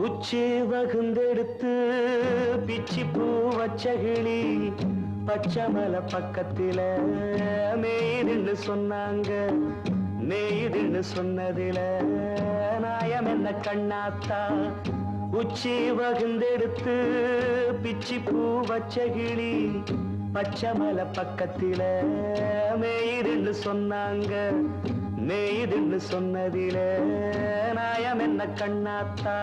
உச்சி வகுந்தெடுத்து பிச்சி பூ வச்சகிளி பச்சமலை பக்கத்தில மேய்துன்னு சொன்னாங்க. மேய்துன்னு சொன்னதில நாயம் என்ன கண்ணாத்தா? உச்சி வகுந்தெடுத்து பிச்சி பூ வச்சகிளி பச்சமலை பக்கத்தில மேய்துன்னு சொன்னாங்க. மேய்துன்னு சொன்னதில நாயம் என்ன கண்ணாத்தா?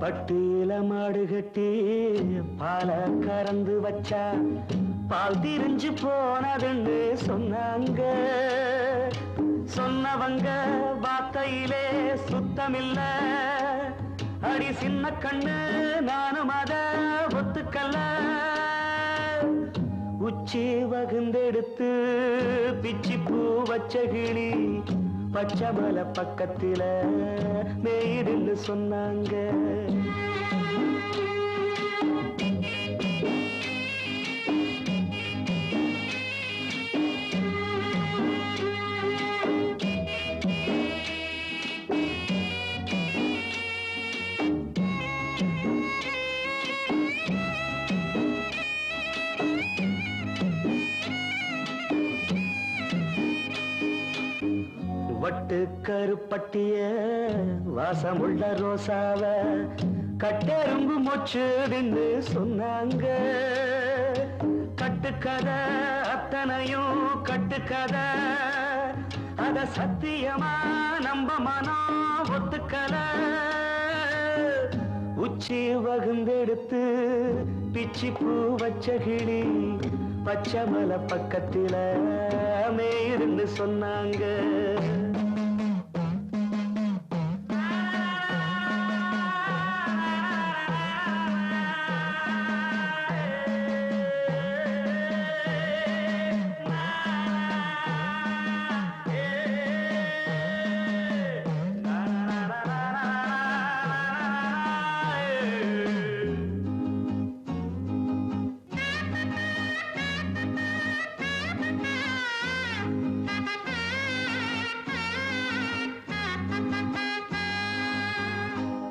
பட்டியில மாடு கட்டி பால கறந்து வச்சா பால் திரிஞ்சு போனதுன்னு சொன்னாங்க. சொன்னவங்க வார்த்தையிலே சுத்தமில்ல. அடி சின்ன கண்ணு நானும் அத ஒத்துக்கல்ல. உச்சி வகுந்தெடுத்து பிச்சி பூ வச்ச கிளி பச்சமலை பக்கத்தில மேய்துன்னு சொன்னாங்க. வட்டு கருப்பட்டிய வாசமுள்ள ரோசாவ கட்டெரும்பு மொச்சுதுன்னு சொன்னாங்க. கட்டுக்கதை அத்தனையும் கட்டுக்கதை. அத சத்தியமா நம்ப மனம் ஒத்துக்கல. உச்சி வகுந்தெடுத்து பிச்சி பூ வச்ச கிளி பச்சமலை பக்கத்தில மேய்துன்னு சொன்னாங்க.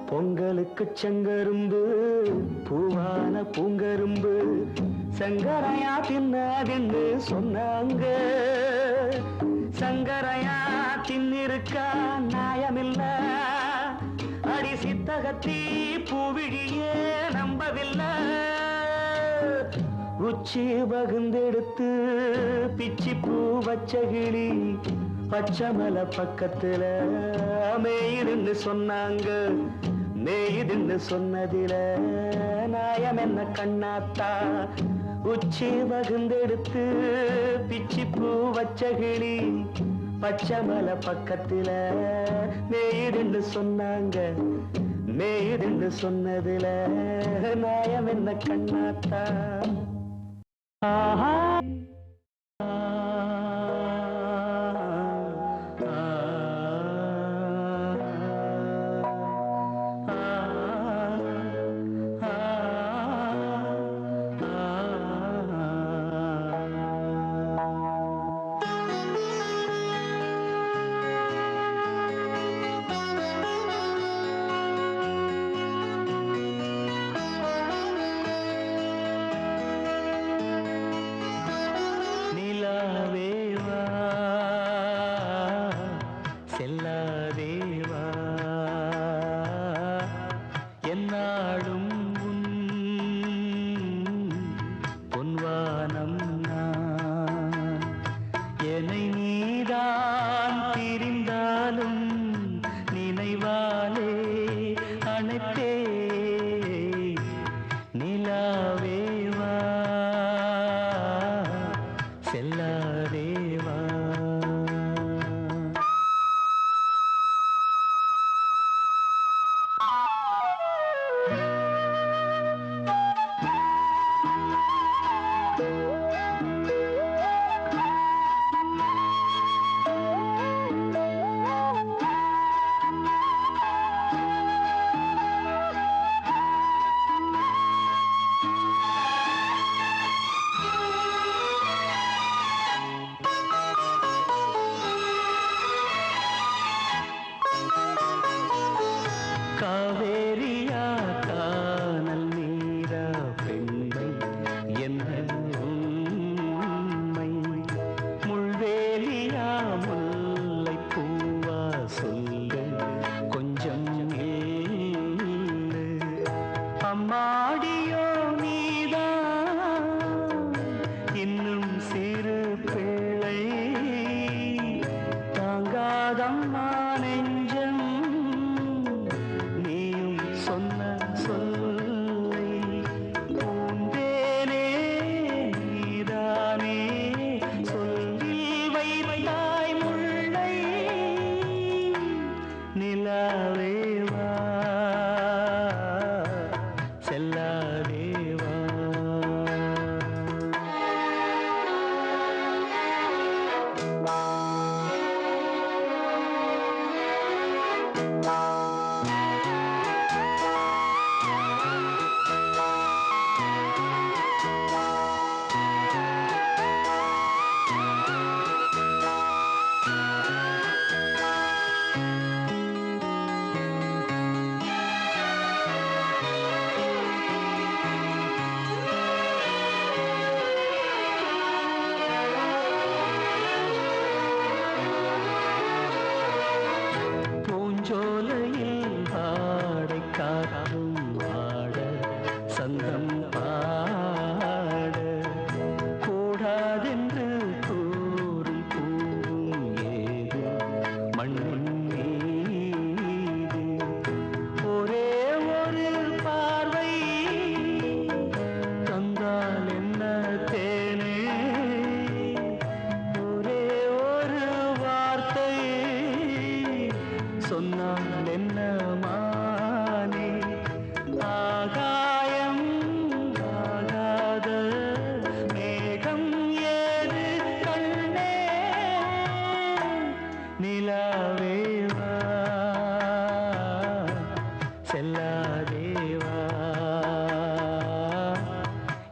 பொங்கலுக்கு செங்கரும்பு பூவான பூங்கரும்பு சங்கரையா தின்னாதுன்னு சொன்னாங்க. சங்கரையா தின்னிருக்கா நியாயமில்ல. அடி சித்தகத்தி பூவிழியே நம்பவில்லை. உச்சி வகுந்தெடுத்து பிச்சி பூ வச்ச கிளி பச்சமலை பக்கத்தில மேய்துன்னு சொன்னாங்க. மேய்துன்னு சொன்னதில நாயம் என்ன கண்ணாத்தா? உச்சி வகுந்தெடுத்து பிச்சி பூ வச்ச கிளி பச்சமலை பக்கத்தில மேய்துன்னு சொன்னாங்க. மேய்துன்னு சொன்னதில நாயம் என்ன கண்ணாத்தா? ஆஹா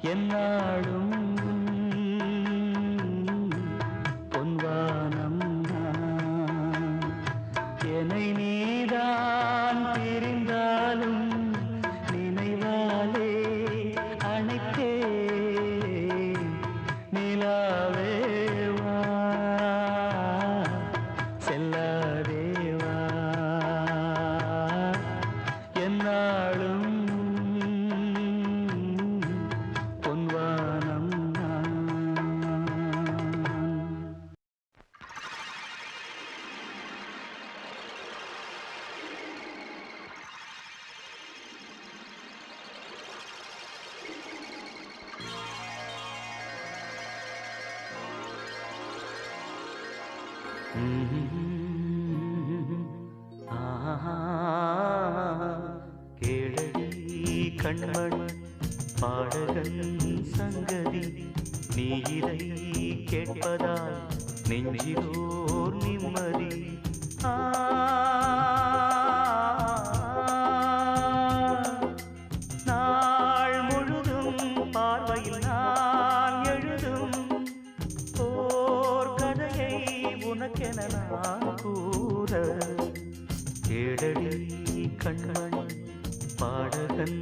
என்னாலும் பொன்வானம் என்னை நீதான் பிரிந்தாலும் நினைவாலே அணைத்தே நிலாவேவா செல்லாதேவா என்னாலும் பொன்வானம் கேளடி கண்மணி பாடகன் சங்கதி நீ இதை கேட்பதால் நெஞ்சிலோர் நிம்மதி நாள் முழுதும் பார்வையில் நான் எழுதும் ஓர் கதையை உனக்கென நான் கூற கேளடி கண்மணி பாடகன்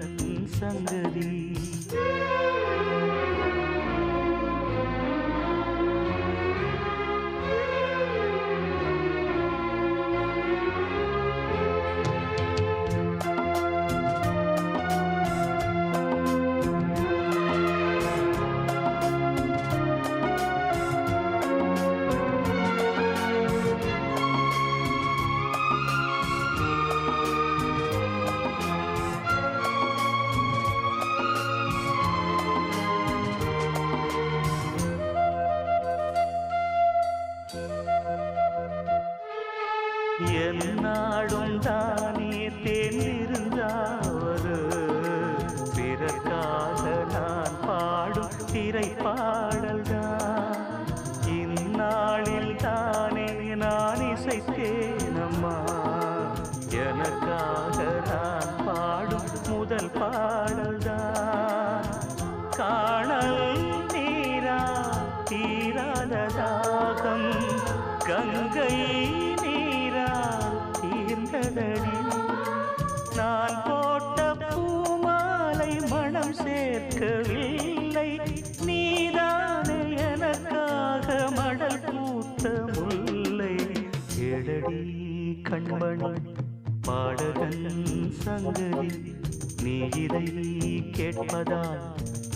சங்கதி என்னாடும் தானே தேர்ந்திருந்தாவது பிறக்காக நான் பாடும் திரைப்பாடல்தான் இந்நாளில் தானே நான் இசைத்தேனம்மா எனக்காக நான் பாடும் முதல் பாடல்தான் காணல் நீரா தீராத தாகம் கங்கை நான் போட்ட பூமாலை மனம் சேர்க்கவில்லை நீதானே எனக்காக மடல் பூத்த முல்லை கேளடி கண்மணி பாடகன் சங்கதி நீ இதை கேட்பதால்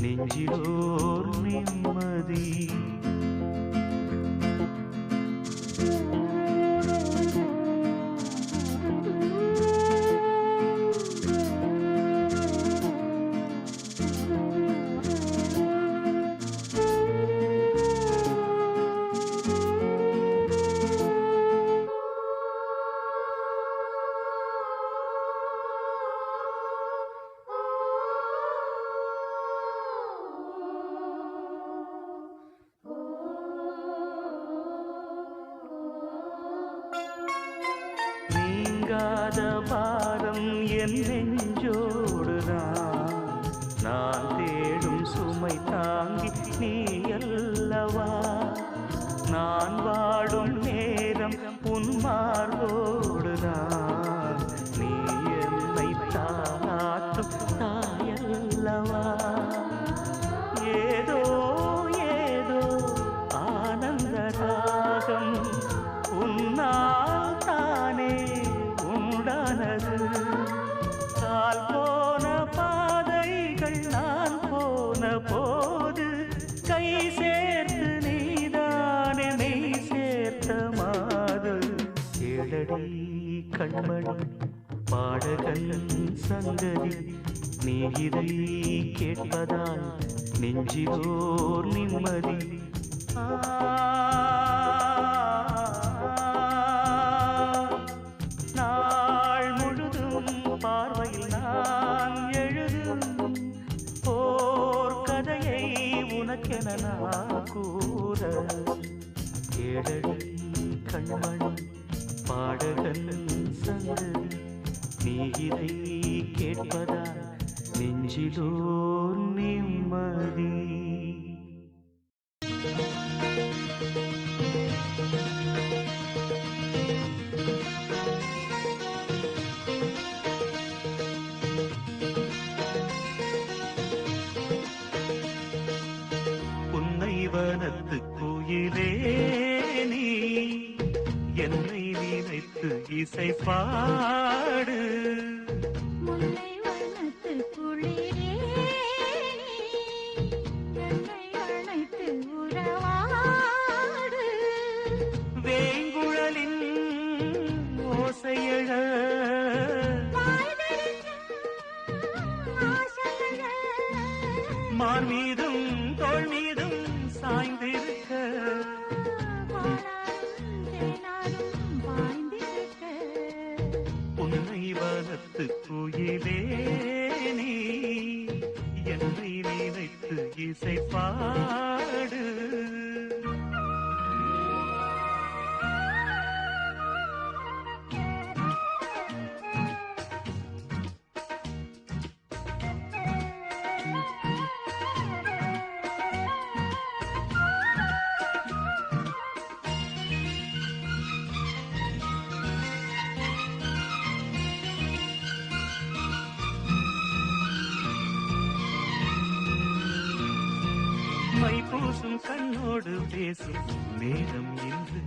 நெஞ்சிலோர் நிம்மதி நீங்காத பாரம் என் நெஞ்சோடுதான் நான் தேடும் சுமை தாங்கி நீ அல்லவா நான் வாடும் நேரம் உன் மார்போடுதான் நீ என்னை தாளாட்டும் தாயல்லவா ஏதோ ஏதோ ஆனந்த ராகம் உன்னால் தானே உண்டானது கால் போன பாதைகள் நான் போன போது கை சேர்த்து நீதானே மெய் சேர்த்த மாது கேளடி கண்மணி பாடகன் சங்கதி நீ இதை கேட்பதால் நெஞ்சிலோர் நிம்மதி நாள் முழுதும் பார்வையில் நான் எழுதும் ஓர் கதையை உனக்கென நான் கூற கேளடி கண்மணி பாடகன் சங்கதி நீ இதை கேட்பதால் நெஞ்சிலோர் நிம்மதி. வனத்து குயிலே நீ என்னை நினைத்து இசை பாடு. முல்லை வனத்து குளிரே என்னை அழைத்து உறவாடு. வேங்குழலின் ஓசையழ மார் மீதும் தோள் மீதும் சாய்ந்திருக்க உன்னை வனத்து குயிலே நீ என்னை நினைத்து இசை பாடு. மைப்பூசும் கண்ணோடு பேசும் நேரம் என்று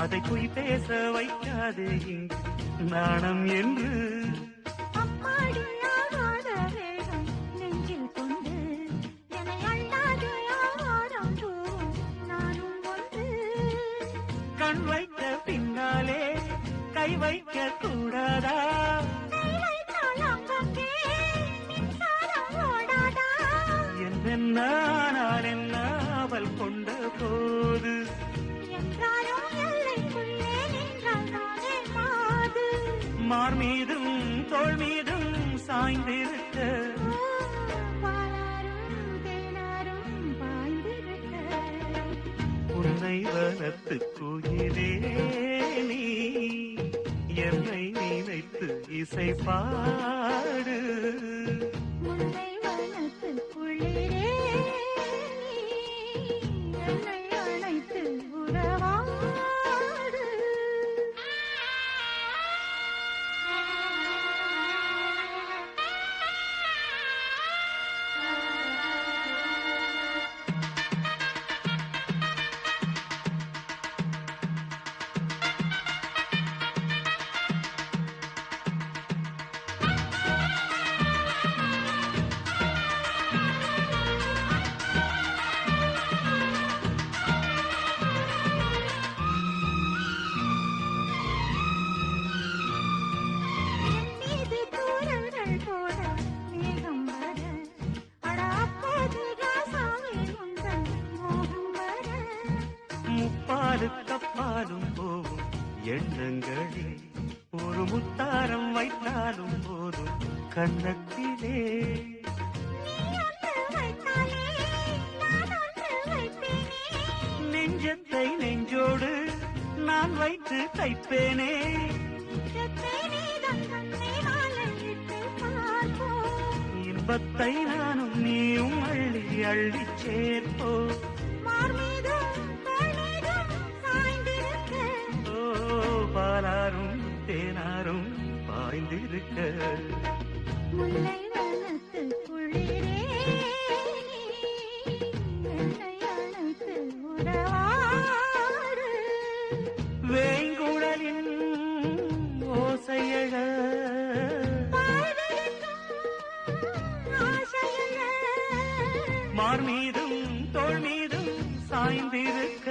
அதை போய் பேச வைக்காதே இங்கு நாணம் என்று. அம்மாடியாகாத வேகம் நெஞ்சில் கொண்டு என்னை அல்லாத ஆவாரம் நானும் ஒன்று. கண் வைத்த பின்னாலே கை வைக்க கூடாதா? நான் என்ன அவள் கொண்ட போது என்றாலும் எல்லைக்குள்ளே நின்றால் நானே மாது. மார் மீதும் தோள் மீதும் சாய்ந்திருக்க பாலாரும் தேனாரும் பாய்ந்திருக்க உன்னை வனத்து குயிலே நீ என்னை நினைத்து இசை பாடு. முல்லை வனத்து குளிரே என்னை அழைத்து உறவாடு. கப்பாலும் போகும் எண்ணங்களே ஒரு முத்தாரம் வைத்தாலும் போதும் கண்ணத்திலே. நெஞ்சத்தை நெஞ்சோடு நான் வைத்து தைப்பேனே. இன்பத்தை நானும் நீயும் அள்ளி அள்ளி சேர்ப்போ. பாலாரும் தேனாரும் பாய்ந்திருக்க முல்லை வனத்து குளிரே என்னை அழைத்து உறவாடு. வேங்குழலின் ஓசையழ மார் மீதும் தோள் மீதும் சாய்ந்திருக்க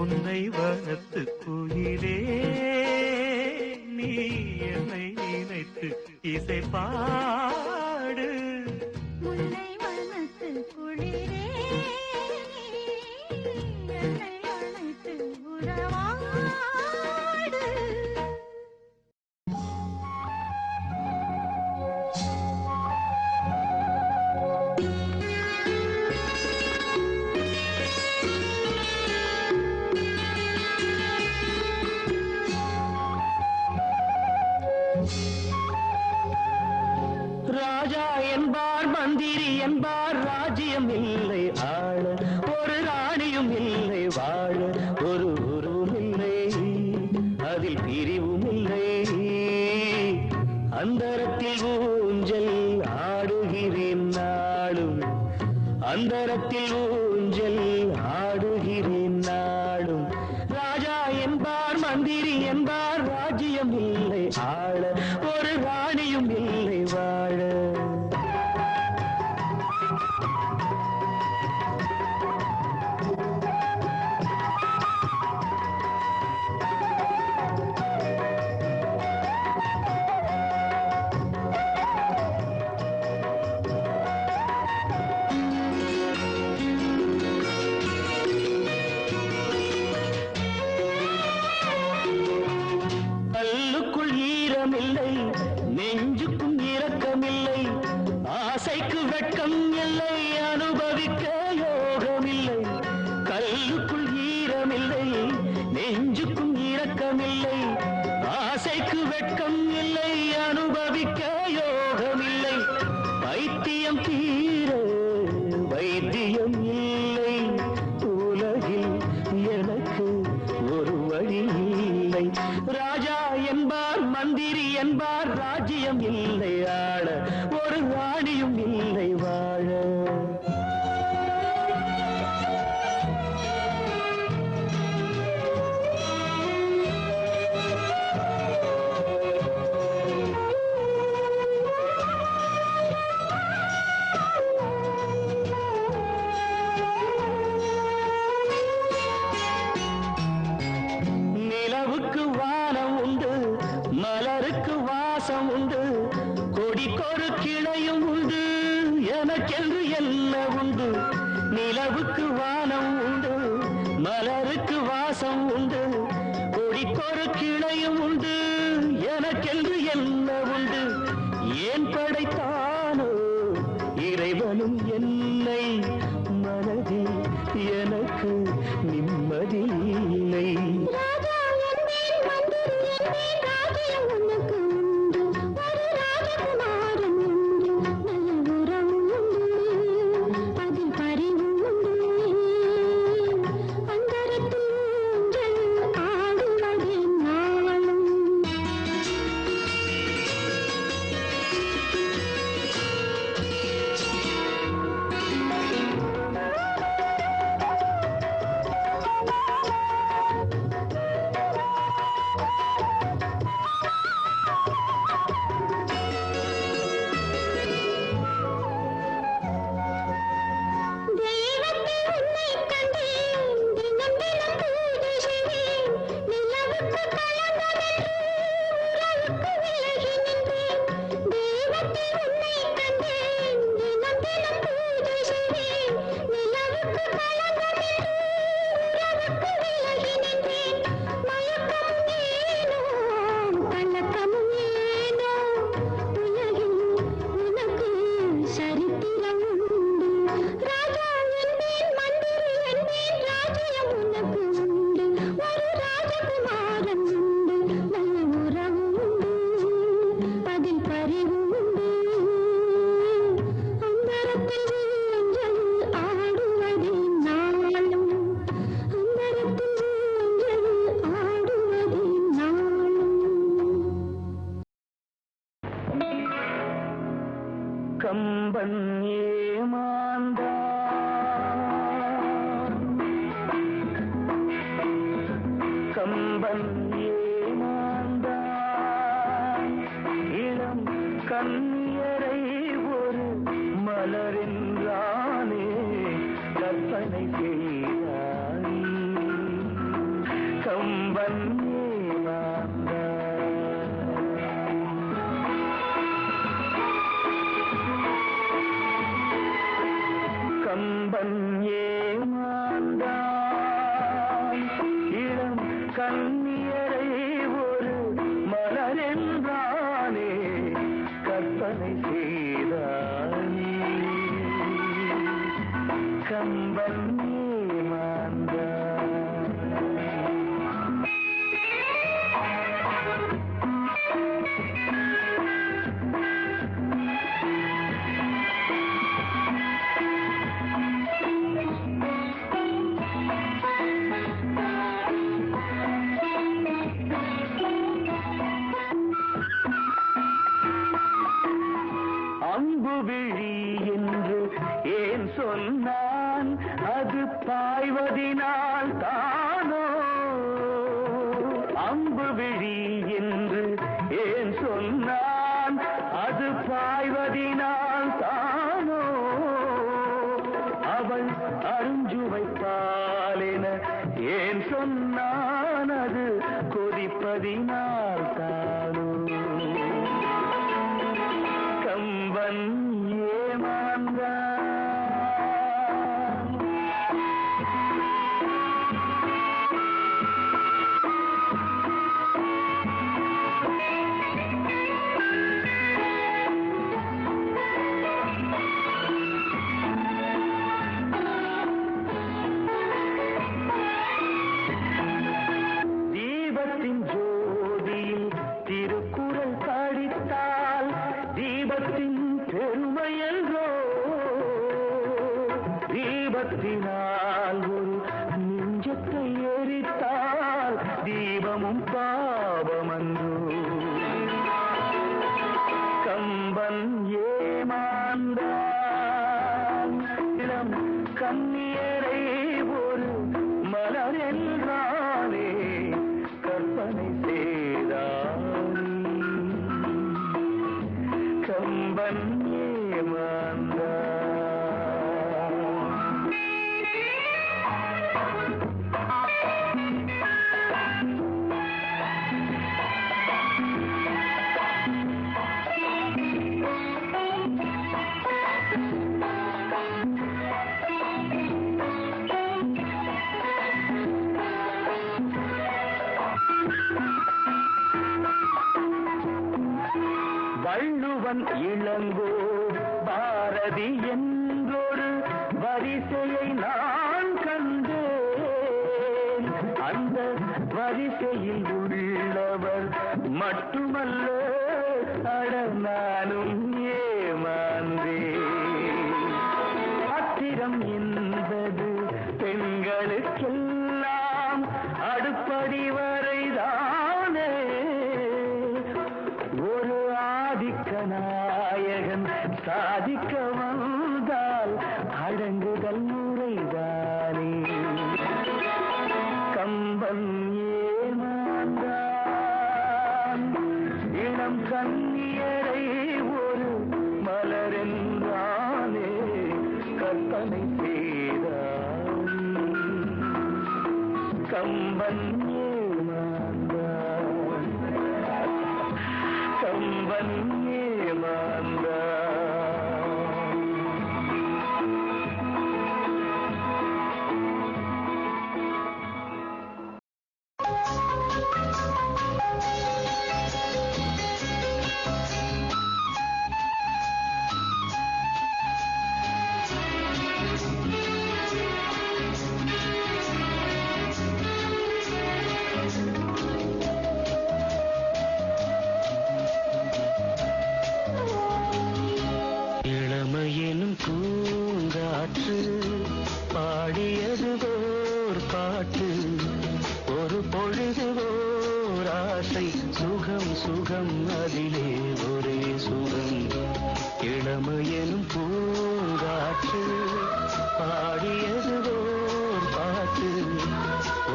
உன்னை வனத்து குயிலே நீ என்னை நினைத்து இசை பாடு. முல்லை வனத்து குளிரே என்னை அழைத்து உறவாடு. என்பார் மந்திரி என்பார் ராஜ்யம் இல்லை ஆள ஒரு ராணியும் இல்லை வாழ ஒரு குருவும் இல்லை அதில் பிரிவும் இல்லை அந்தரத்தில் ஊஞ்சல் ஆடுகிறேன் நாளும் அந்தரத்தில் ஊஞ்சல் ஆடுகிறேன் நாளும் ராஜா என்பார் மந்திரி என்பார் ராஜ்யம் இல்லை ஆள ஒரு ராணியும் இல்லை வாழ கல்லுக்குள் ஈரமில்லை நெஞ்சுக்கும் இரக்கமில்லை ஆசைக்கு வெட்கம் இல்லை அனுபவிக்க யோகமில்லை கல்லுக்குள் ஈரமில்லை நெஞ்சுக்கும் இரக்கமில்லை ஆசைக்கு வெட்கம் இல்லை அனுபவிக்க யோகமில்லை பைத்தியம் தீர வைத்தியம் இல்லை உலகில் எனக்கு ஒரு வழி இல்லை ராஜா என்பார் மந்திரி என்பார் ராஜ்யம் இல்லை ஆள ஒரு ராணியும் இல்லை வாழ நிலவுக்கு வானம் உண்டு மலருக்கு வாசம் உண்டு கொடிக்கொரு கிளையும் உண்டு எனக்கென்று என்ன உண்டு நிலவுக்கு வானம் உண்டு மலருக்கு வாசம் உண்டு கொடிக்கொரு கிளையும் உண்டு எனக்கென்று என்ன உண்டு ஏன் படைத்தானோ இறைவனும் என்னை மனதில் எனக்கு நிம்மதி இல்லை ராஜா என்பேன் மந்திரி என்பேன் ராஜ்யம் உனக்கு உண்டு ஒரு ராஜகுமாரன் உண்டு நல்ல உறவும் உண்டு அதில் பரிவும் உண்டு அந்தரத்தில் ஊஞ்சல் ஆடுவதே நாளும் தெய்வத்தில் உன்னை கண்டேன் தினம் தினம் பூஜை செய்தேன் நிலவுக்கு கலந்ததென்று உறவுக்கு விலகி நின்றேன் தெய்வத்தில் உன்னை கண்டேன் தினம் தினம் பூஜை செய்தேன் நிலவுக்கு கலந்ததென்று உறவுக்கு விலகி நின்றேன் மயக்கம் ஏனோ கலக்கம் ஏனோ உலகில் உனக்கு சரித்திரம் உண்டு ராஜா என்பேன் மந்திரி என்பேன் ராஜ்யம் உனக்கு உண்டு ஒரு ராஜகுமாரன் உண்டு நல்ல உறவு உண்டு அதில் பரிவு உண்டு அந்தரத்தில் ஊஞ்சல் ஆடுவதே நாளும் அந்தரத்தில் ஊஞ்சல் ஆடுவதே நாளும் கம்பன் ஏமாந்தான் கம்பன் ஏமாந்தான் இளம் கண்ணியரை ஒரு மலரென்றானே கற்பனை செய்தாய் கம்பன் ஏமாந்தான் கம்பன் ஏமாந்தான் இளம் கண்ணியரை ஒரு மலரென்றானே கற்பனை செய்தானே கம்பன் ஏமாந்தான் அம்பு விழி என்று ஏன் சொன்னான் அது பாய்வதினால் தானோ அம்பு விழி என்று ஏன் சொன்னான் அது பாய்வதினால் தானோ அவள் அருஞ்சுவைப்பாலென ஏன் சொன்னான் அது கொதிப்பதினால் தானோ கம்பன் ஏமாந்தான் தீபத்தின் ஜோதியில் திருக்குறள் படித்தால் தீபத்தின் பெருமை என்றோ தீபத்தினால் ஒரு நெஞ்சத்தை எரித்தால் தீபமும் பாவமன்றோ கம்பன் ஏமாந்தான் இளம் கண்ணியரை ஒரு மலர் என்றானே கற்பனை செய்தான் கம்பன் ஏமாந்தான் வள்ளுவன் இளங்கோ பாரதி என்றொரு வரிசையை நான் கண்டேன் அந்த வரிசையில் உள்ளவர் மட்டுமல்ல அட நானும் ஏமாந்தேன் ஆத்திரம் என்பது பெண்களுக்கெல்லாம் அடுப்படி வரைதானே ஒரு ஆதிக்க நாயகன் சாதிக்க வந்தால் அடங்குதல் முறைதானே கம்பன் ஏமாந்தான் இளம் கண்ணியரை ஒரு மலரென்றானே கற்பனை செய்தான் கம்பன் ஏமாந்தான் கம்பன் ஏமாந்தான் இளமையெனும் பூங்காற்று பாடியது ஓர் பாட்டு ஒரு பொழுது ஓர் ஆசை சுகம் சுகம் அதிலே ஒரே சுகம் இளமையெனும் பூங்காற்று பாடியது ஓர் பாட்டு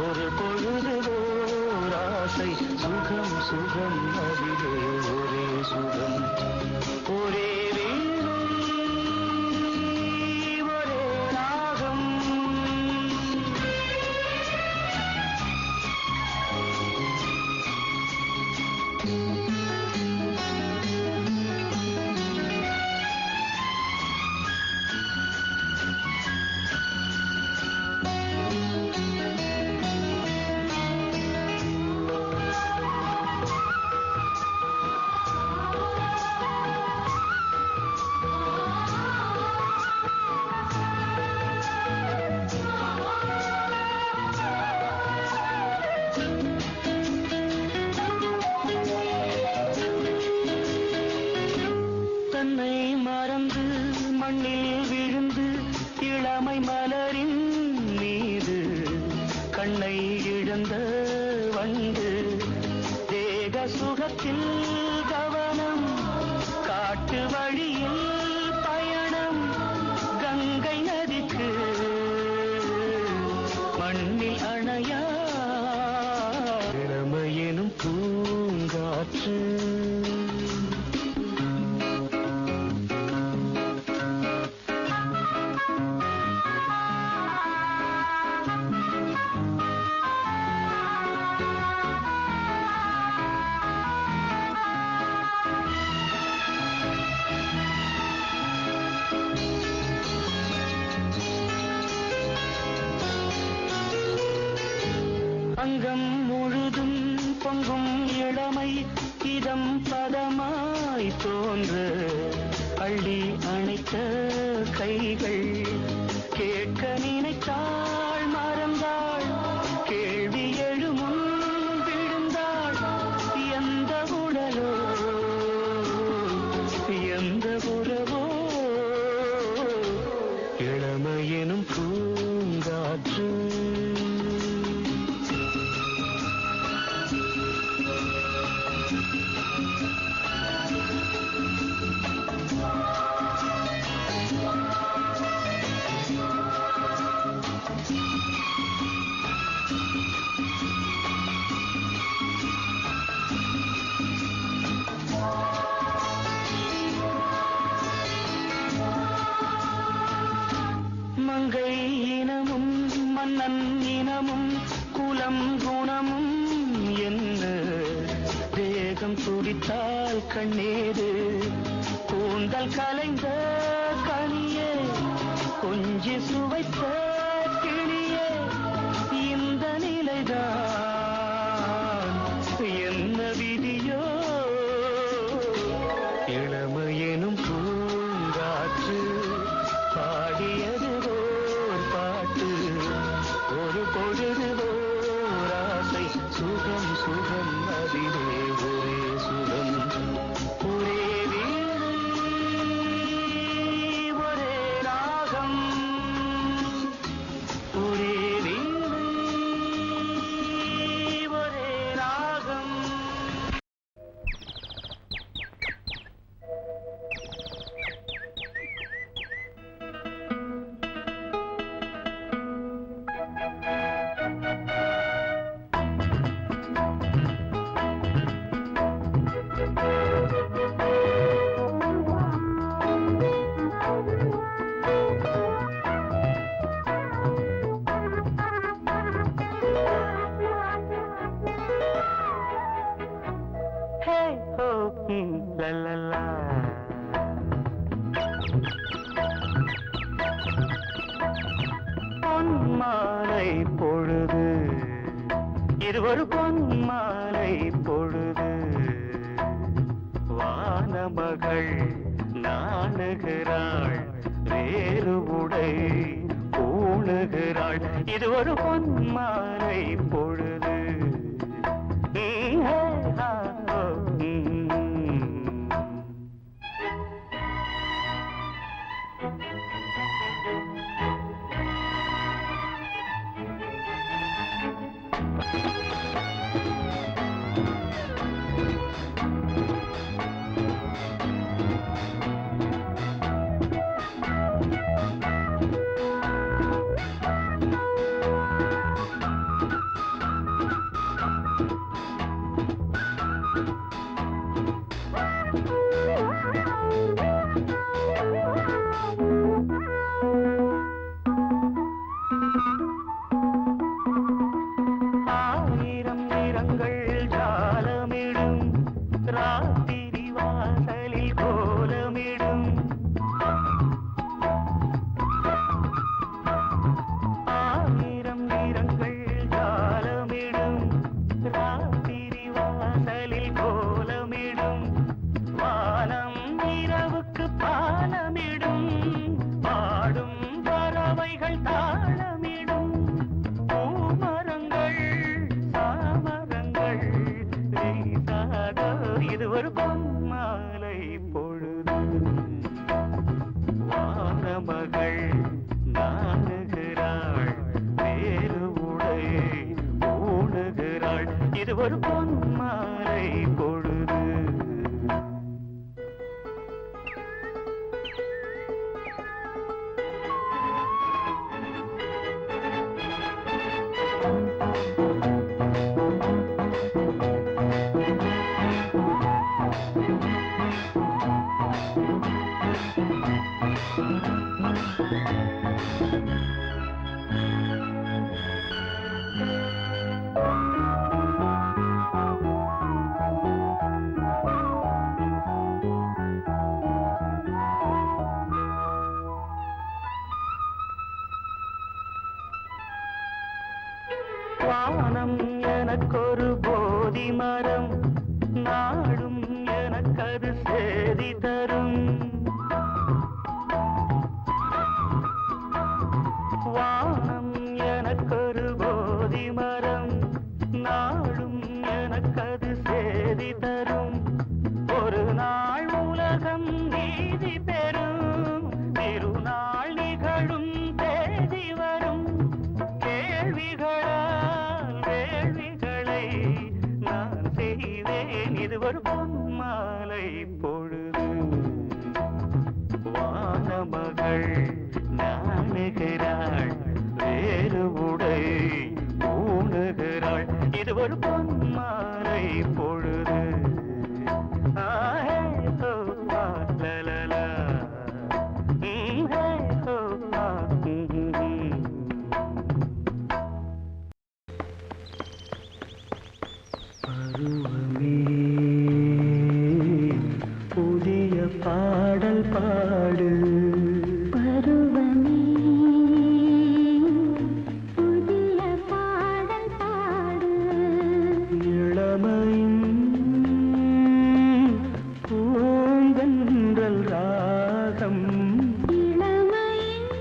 ஒரு பொழுது ஓர் ஆசை சுகம் சுகம் அதிலே ஒரே சுகம் ஒரே தன்னை மறந்து மண்ணில் விழுந்து இளமை மலரின் மீது கண்ணை இழந்த வண்டு தேக சுகத்தில் கவனம் காட்டு வழியில் அங்கம் முழுதும் பொங்கும் இளமை இதம் பதமாய் தோன்று அள்ளி அணைத்த கைகள் கேட்க நினைத்தாள் மறந்தாள் கேள்வி எழுமுன் விழுந்தாள் எந்த உடலோ எந்த உறவோ இளமையெனும் பூங்காற்று மங்கை இனமும் மன்னன் இனமும் குலம் குணமும் என்ன தேகம் துடித்தால் கண்ணேது கூந்தல் கலைந்த கனியே கொஞ்சி சுவைத்த கிளியே இந்த நிலைதான் என்ன விதியோ இளமையெனும் பூங்காற்று பாடியது ஓர் பாட்டு ஒரு பொழுது ஓர் ஆசை சுகம் சுகம் அதிலே ஒரே சுகம் ஒரே வீணை ஒரே ராகம் ஒரே வீணை ஒரே ராகம் Hey ho, la la la. பொன்மாலை பொழுது இது ஒரு பொன்மாலை பொழுது வானமகள் நாணுகிறாள் வேறு உடை பூணுகிறாள் இது ஒரு பொன்மாலை பொழுது ஆயிரம் நிறங்கள் ஜாலமிடும் ராத்திரி வாசலில் கோலமிடும் ஆயிரம் நிறங்கள் ஜாலமிடும் ராத்திரி வாசலில் கோலமிடும் வானம் இரவுக்கு பாலமிடும் பாடும் பறவைகள் தாளமிடும் பூமரங்கள் சாமரங்கள் வீசாத இது ஒரு பொன்மாலை பொழுது வானமகள் நாணுகிறாள் வேறு உடை பூணுகிறாள் இது ஒரு பொன்மாலை பொழுது வானம் பாடல் பாடு பருவமே புதிய பாடல் பாடு இளமையின் பூந்தென்றல் ராகம் இளமையின்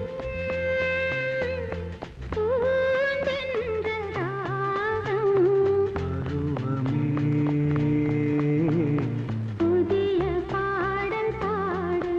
பூந்தென்றல் ராகம் பருவமே புதிய பாடல் பாடு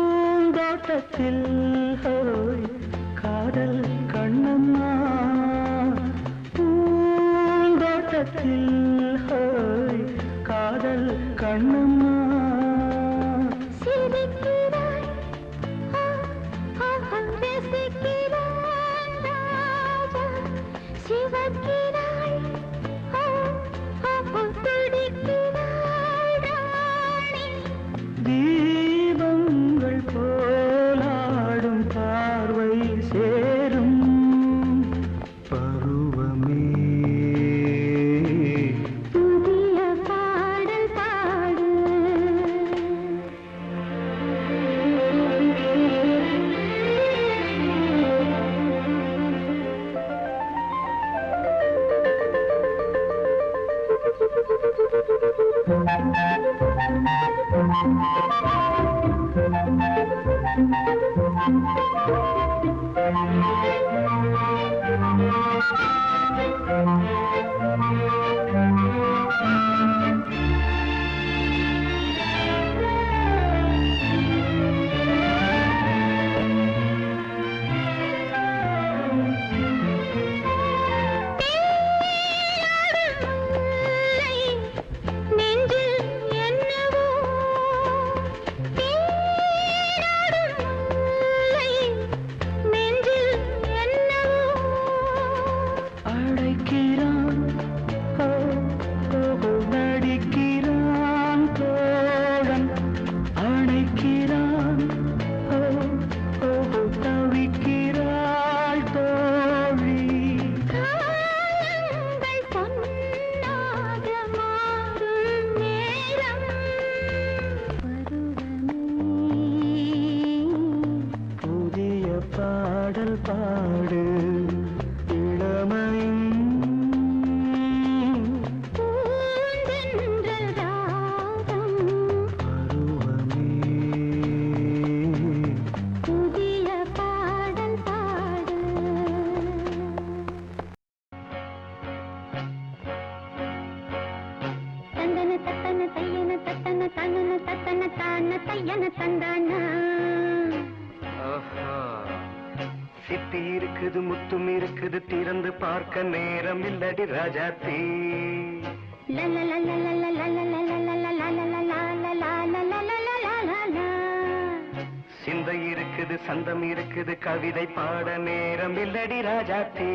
பூந்தோட்டத்தில் ஹோய் காதல் கண்ணம்மா பூந்தோட்டத்தில் ஹோய் காதல் கண்ணம்மா சிரிக்கிறாய் ரசிக்கிறான் ராஜா சிவக்கிறாய் துடிக்கிறாய் ராணி தீபங்கள் போலாடும் பார்வை சேரும் பருவமே புதிய பாடல் பாடு நெஞ்சில் என்னவோ தேடாடும் முல்லை நெஞ்சில் என்னவோ அழைக்கிறான் ஓ, ஓ, நடிக்கிறான் தோழன் அழைக்கிறான் ஓ, ஓ, தவிக்கிறாள் தோழி காலங்கள் பொன்னாக மாறும் நேரம் பருவமே புதிய பாடல் பாடு இளமையின் பூந்தென்றல் ராகம் பருவமே புதிய பாடல் பாடு தந்தன தத்தன தையன தத்தன தனன தத்தன தான தையன தந்தானா ஆஹா. சித்தி இருக்குது முத்தும் இருக்குது திறந்து பார்க்க நேரம் இல்லடி ராஜாத்தி சிந்தை இருக்குது சந்தம் இருக்குது கவிதை பாட நேரம் இல்லடி ராஜாத்தி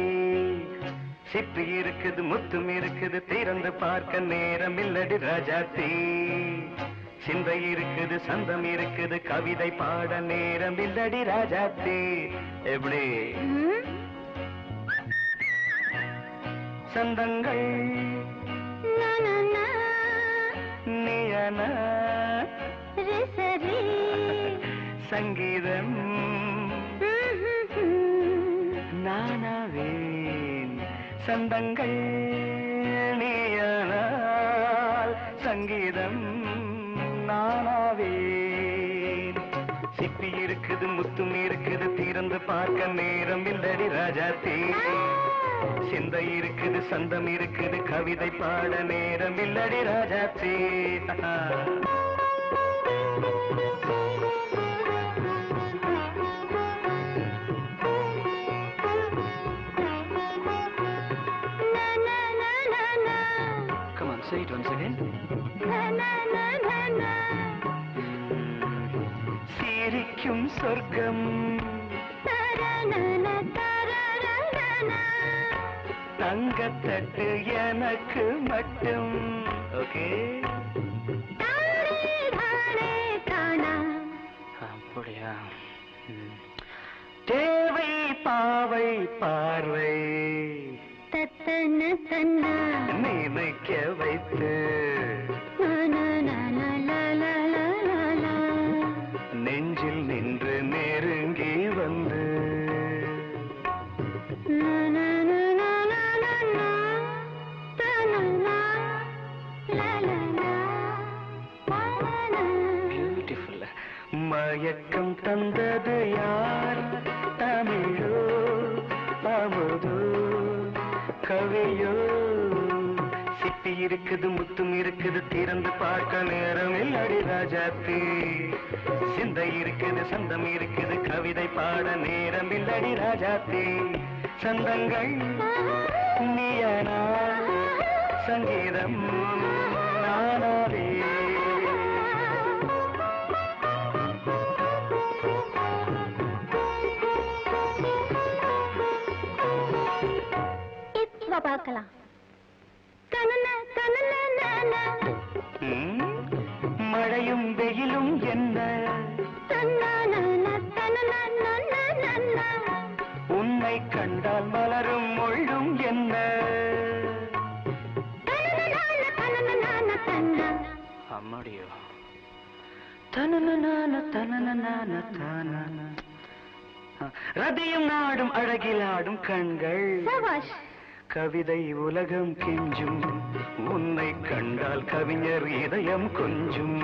சிப்பி இருக்குது முத்தும் இருக்குது திறந்து பார்க்க நேரம் இல்லடி ராஜாத்தி சிந்தை இருக்குது சந்தம் இருக்குது கவிதை பாட நேரம் இல்லடி ராஜாத்தி எப்படி சந்தங்கள் நீயன சங்கீதம் நானாவேன் சந்தங்கள் நீயனால் சங்கீதம் நானாவேன் சிப்பி இருக்குது முத்தும் இருக்குது திறந்து பார்க்க நேரம் இல்லடி ராஜாத்தி சிந்தை இருக்குது சந்தம் இருக்குது கவிதை பாட நேரம் இல்லடி ராஜாச்சி Come on, say it once again. சிரிக்கும் சொர்க்கம் தங்கத்தட்டு எனக்கு மட்டும் ஓகே அப்படியா தேவை பாவை பார்வை நினைக்க வைத்து நெஞ்சில் நின்று நெருங்கி வந்து பியூட்டிஃபுல் மயக்கம் தந்தது யார் தமிழோ அமுதோ கவியோ சிப்பி இருக்குது முத்தும் இருக்குது திறந்து பார்க்க நேரம் இல்லடி ராஜாத்தி சிந்தை இருக்குது சந்தம் இருக்குது கவிதை பாட நேரம் இல்லடி ராஜாத்தி சந்தங்கள் நீயனா சங்கீதம் நானாவே பார்க்கலாம் மழையும் வெயிலும் என்ன உன்னை கண்டால் மலரும் முள்ளும் என்ன அம்மாடியோ ரதியும் நாடும் அழகிலாடும் கண்கள் கவிதை உலகம் கெஞ்சும் உன்னை கண்டால் கவிஞர் இதயம் கொஞ்சும்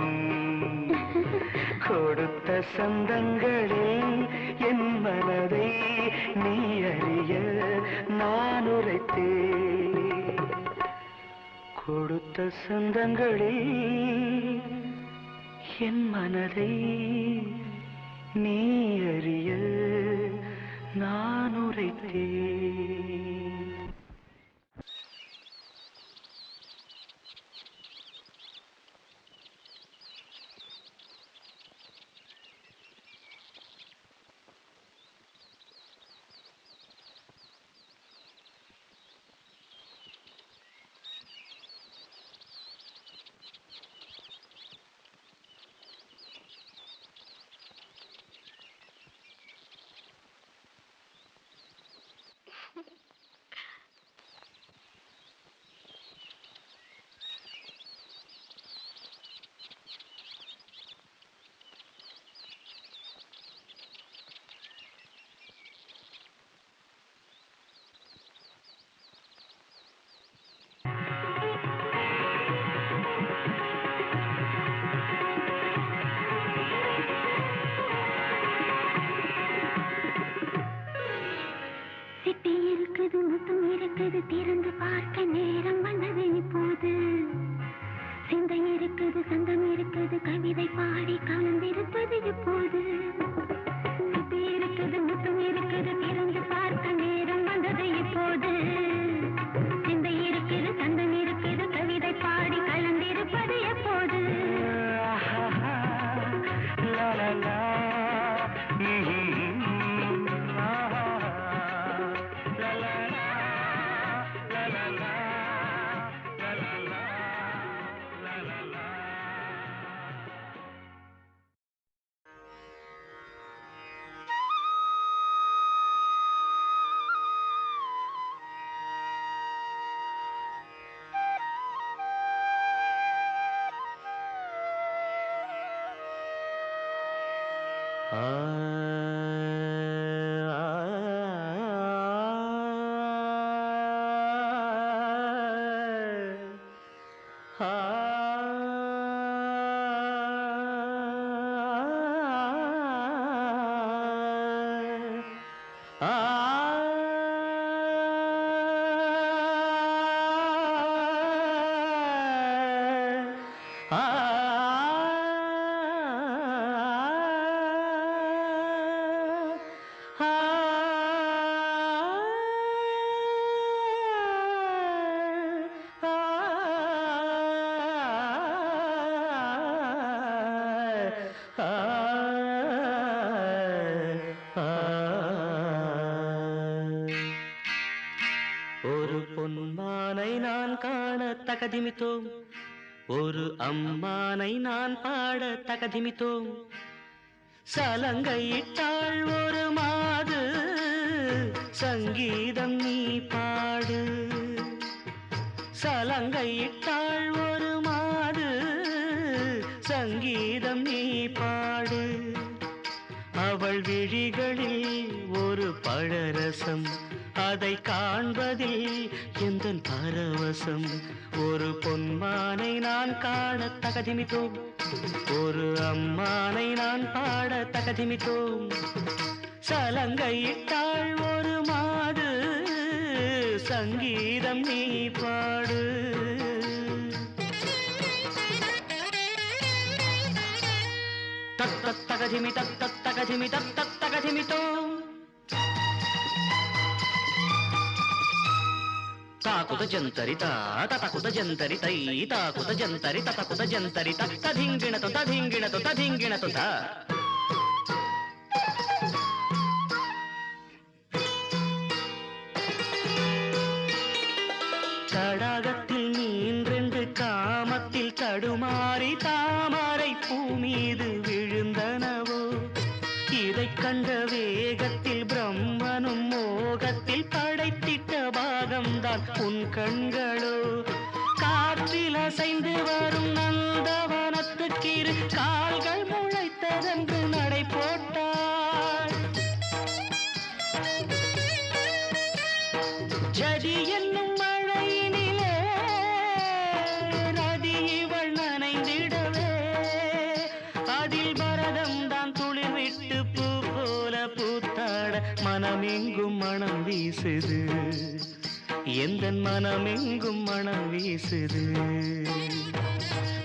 கொடுத்த சந்தங்களில் என் மனதை நீ அறிய நான் உரைத்தேன் கொடுத்த சந்தங்களில் என் மனதை நீ அறிய நான் உரைத்தேன் திறந்து பார்க்க நேரம் வந்தது இப்போது சிந்தை இருக்குது சந்தம் இருக்குது கவிதை பாடி கலந்திருப்பது இப்போது சிப்பி இருக்குது முத்தம் இருக்குது திறந்து பார்க்க நேரம் வந்தது இப்போது சிந்தை இருக்குது சந்தம் இருக்குது கவிதை பாடி கலந்திருப்பது எப்போது ஆ ஒரு பொன்மானை நான் காண தகதிமித்தோம், ஒரு அம்மானை நான் பாட தகதிமித்தோம். சலங்கையிட்டாள் ஒரு மாது, சங்கீதம் நீ பாடு. சலங்கையிட்டாள் ஒரு மாது, சங்கீதம் நீ பாடு. அவள் விழிகளில் ஒரு பழரசம், அதை காண்பதில் எந்தன் பரவசம். ஒரு பொன்மானை நான் காண தகதிமித்தோம், ஒரு அம்மானை நான் பாட தகதிமித்தோம். சலங்கையிட்டாள் ஒரு மாது, சங்கீதம் நீ பாடு. தத்தத்தகதிமி தத்தத்தகதிமி தத்தத்தகதிமித்தோம். తాకుత జంతరిత తతకుత జంతరితై తాకుత జంతరి తతకుత జంతరిత తధింగిణతో తధింగిణతో తధింగిణతో త தடாகத்தில் நீன்றென்று காமத்தில் தடுமாறி தாமரை பூ மீது விழுந்தனவோ. இதைக் கண்ட வேகத்தில் பிரம்மனும் மோகத்தில் படைத்திட்ட பாகம்தான் உன் கண்களோ. காற்றில் அசைந்து வரும் நந்தவனத்துக்கிரு கால்கள் முளைத்ததென்று நடை போட்டாள். ஜதி என்னும் மழையினிலே நதி இவள் நனைந்திடவே, அதில் பரதம் தான் துளிர் விட்டு பூ போல பூத்தாட மனமெங்கும் மனம் வீசுது, எந்தன் மனமெங்கும் மனம் வீசுது.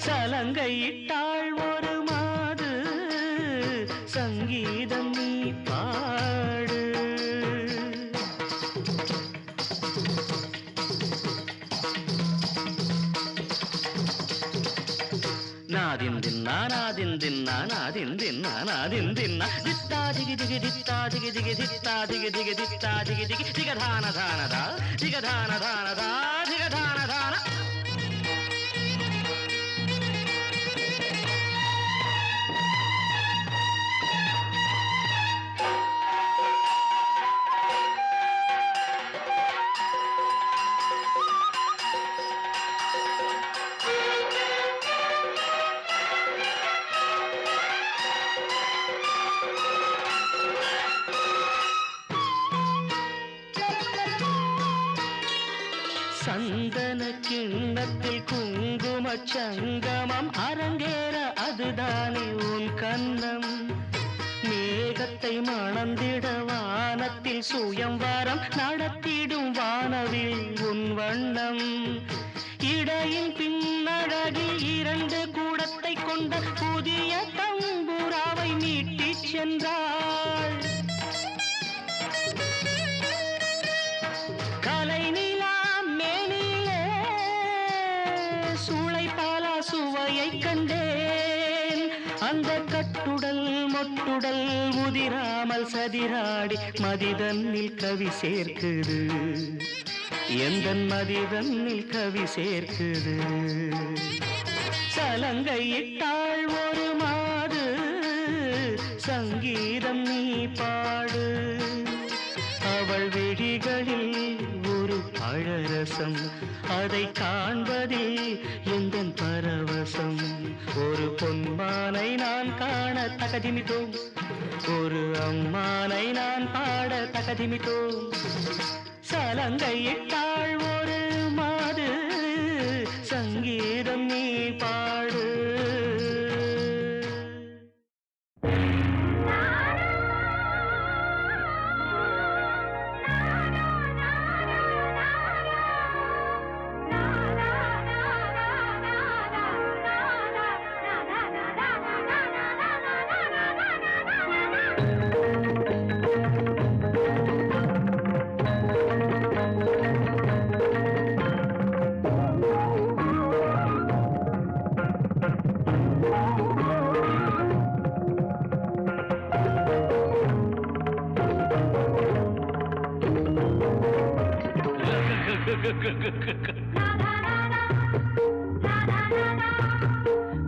சலங்கையிட்டாள் ஒரு மாது, சங்கீதம் நீ பாடு. நாதிந்தின்னா நாதிந்தின்னா நாதிந்தின்னா நாதிந்தின்னா தித்தா திகி திகி தித்தா திகி திகி தித்தா திகி திகி தித்தா திகி திகி திகதான தானதா திகதான தானதா திகதான தான. சந்தன கிண்ணத்தில் குங்கும சங்கமம் அரங்கேற அதுதானே உன் கன்னம். மேகத்தை மணந்திட வானத்தில் சுயம்வரம் நடத்திடும் வானவில் உன் வண்ணம். இடையின் பின்னழகில் இரண்டு கூடத்தை கொண்ட புதிய தம்புராவை மீட்டிச் சென்றாள். கலை நிலா மேனிலே சூளை பாலா சுவையை கண்டேன். அந்த கட்டுடல் மொட்டுடல் முதிராமல் சதிராடி மதிதன்னில் கவி சேர்க்குது, எந்தன் மதிதன்னில் கவி சேர்க்குது. சலங்கையிட்டாள் ஒரு மாது, சங்கீதம் நீ பாடு. அவள் விழிகளில் ஒரு பழரசம், அதை காண்பதில் எந்தன் பரவசம். ஒரு பொன்மானை நான் காண தகதிமித்தோம், ஒரு அம்மானை நான் பாட தகதிமித்தோம். சலங்கையிட்டாள் ஒரு மாது, சங்கீதம் நீ பாடு. la la la la la la la la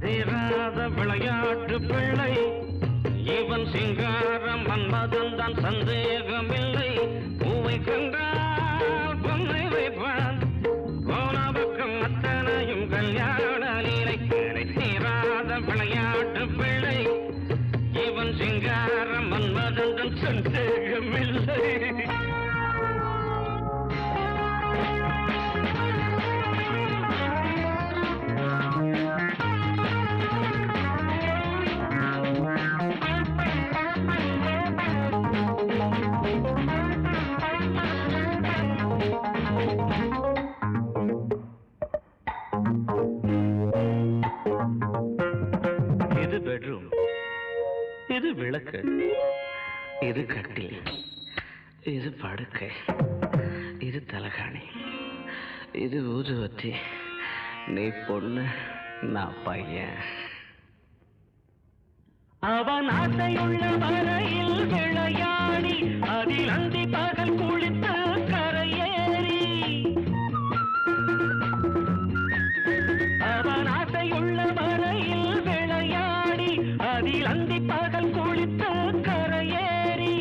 தீராத விளையாட்டு பிள்ளை இவன் சிங்காரம் மன்மதன் தான் சந்தேகமில்லை பூவை கண்டால் பொன்னை வைப்பான் போன பக்கம் அத்தனையும் கல்யாண லீலைக்கரை தீராத விளையாட்டு பிள்ளை இவன் சிங்காரம் மன்மதன் தான் சந்தேகமில்லை இது பெட்ரூம், இது விளக்கு, இது கட்டில், இது படுக்கை, இது தலகாணி, இது ஊதுவத்தி. நீ பொண்ணு, நான் பையன். அவன் ஆசையுள்ள வரையில் விளையாடி அதில் அந்தி பகல் குளித்து கரையேறி அவன் ஆசையுள்ள வரையில் விளையாடி அதில் அந்தி பகல் குளித்து கரையேறி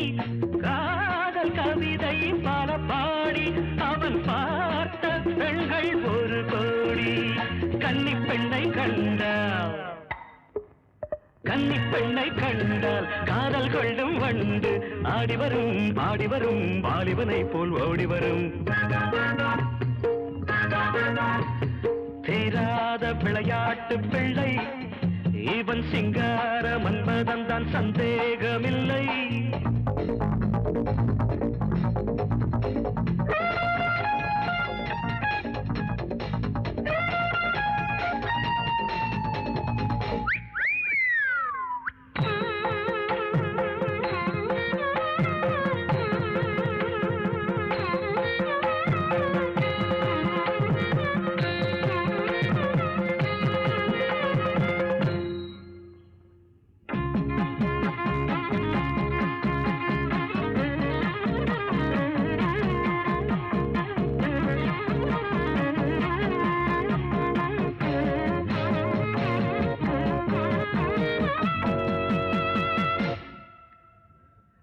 காதல் கவிதை பல பாடி அவன் பார்த்த பெண்கள் ஒரு கோடி. கன்னி பெண்ணை கண்டால் கன்னி பெண்ணை கண்டால் காதல் கொள்ளும் வண்டு ஆடி வரும் வாலிபனை போல் ஓடி வரும். தீராத விளையாட்டு பிள்ளை இவன் சிங்கார மன்மதன் தான் சந்தேகமில்லை.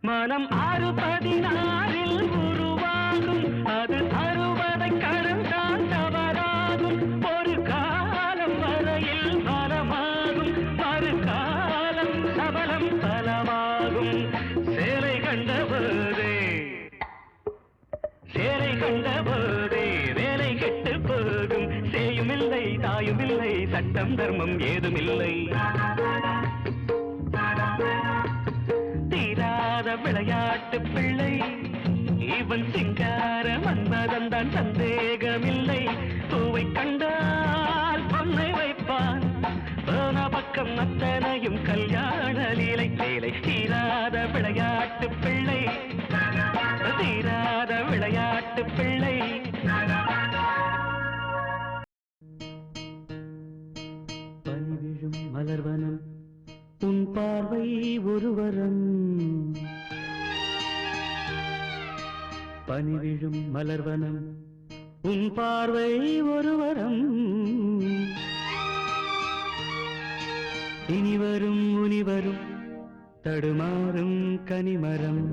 மனம் 6-16 உருவாகும், அது 60 கடந்தான் தவறாகும். ஒரு காலம் வரையில் பலமாகும், மறுகாலம் சபலம் பலமாகும். சேலை கண்டபோதே வேலை கெட்டு போகும். சேயுமில்லை தாயுமில்லை சட்டம் தர்மம் ஏதுமில்லை. தீராத விளையாட்டு பிள்ளை இவன் சிங்கார மன்மதன் தான் சந்தேகமில்லை. பூவை கண்டால் பொன்னை வைப்பான் போன பக்கம் அத்தனையும் கல்யாண லீலை வேலை. தீராத விளையாட்டு பிள்ளை தீராத விளையாட்டு பிள்ளை. பனிவிழும் மலர்வனம் உன் பார்வை ஒருவரம். பனிவிழும் மலர்வனம் உன் பார்வை ஒருவரம். இனிவரும் முனிவரும் தடுமாறும் கனிமரம்.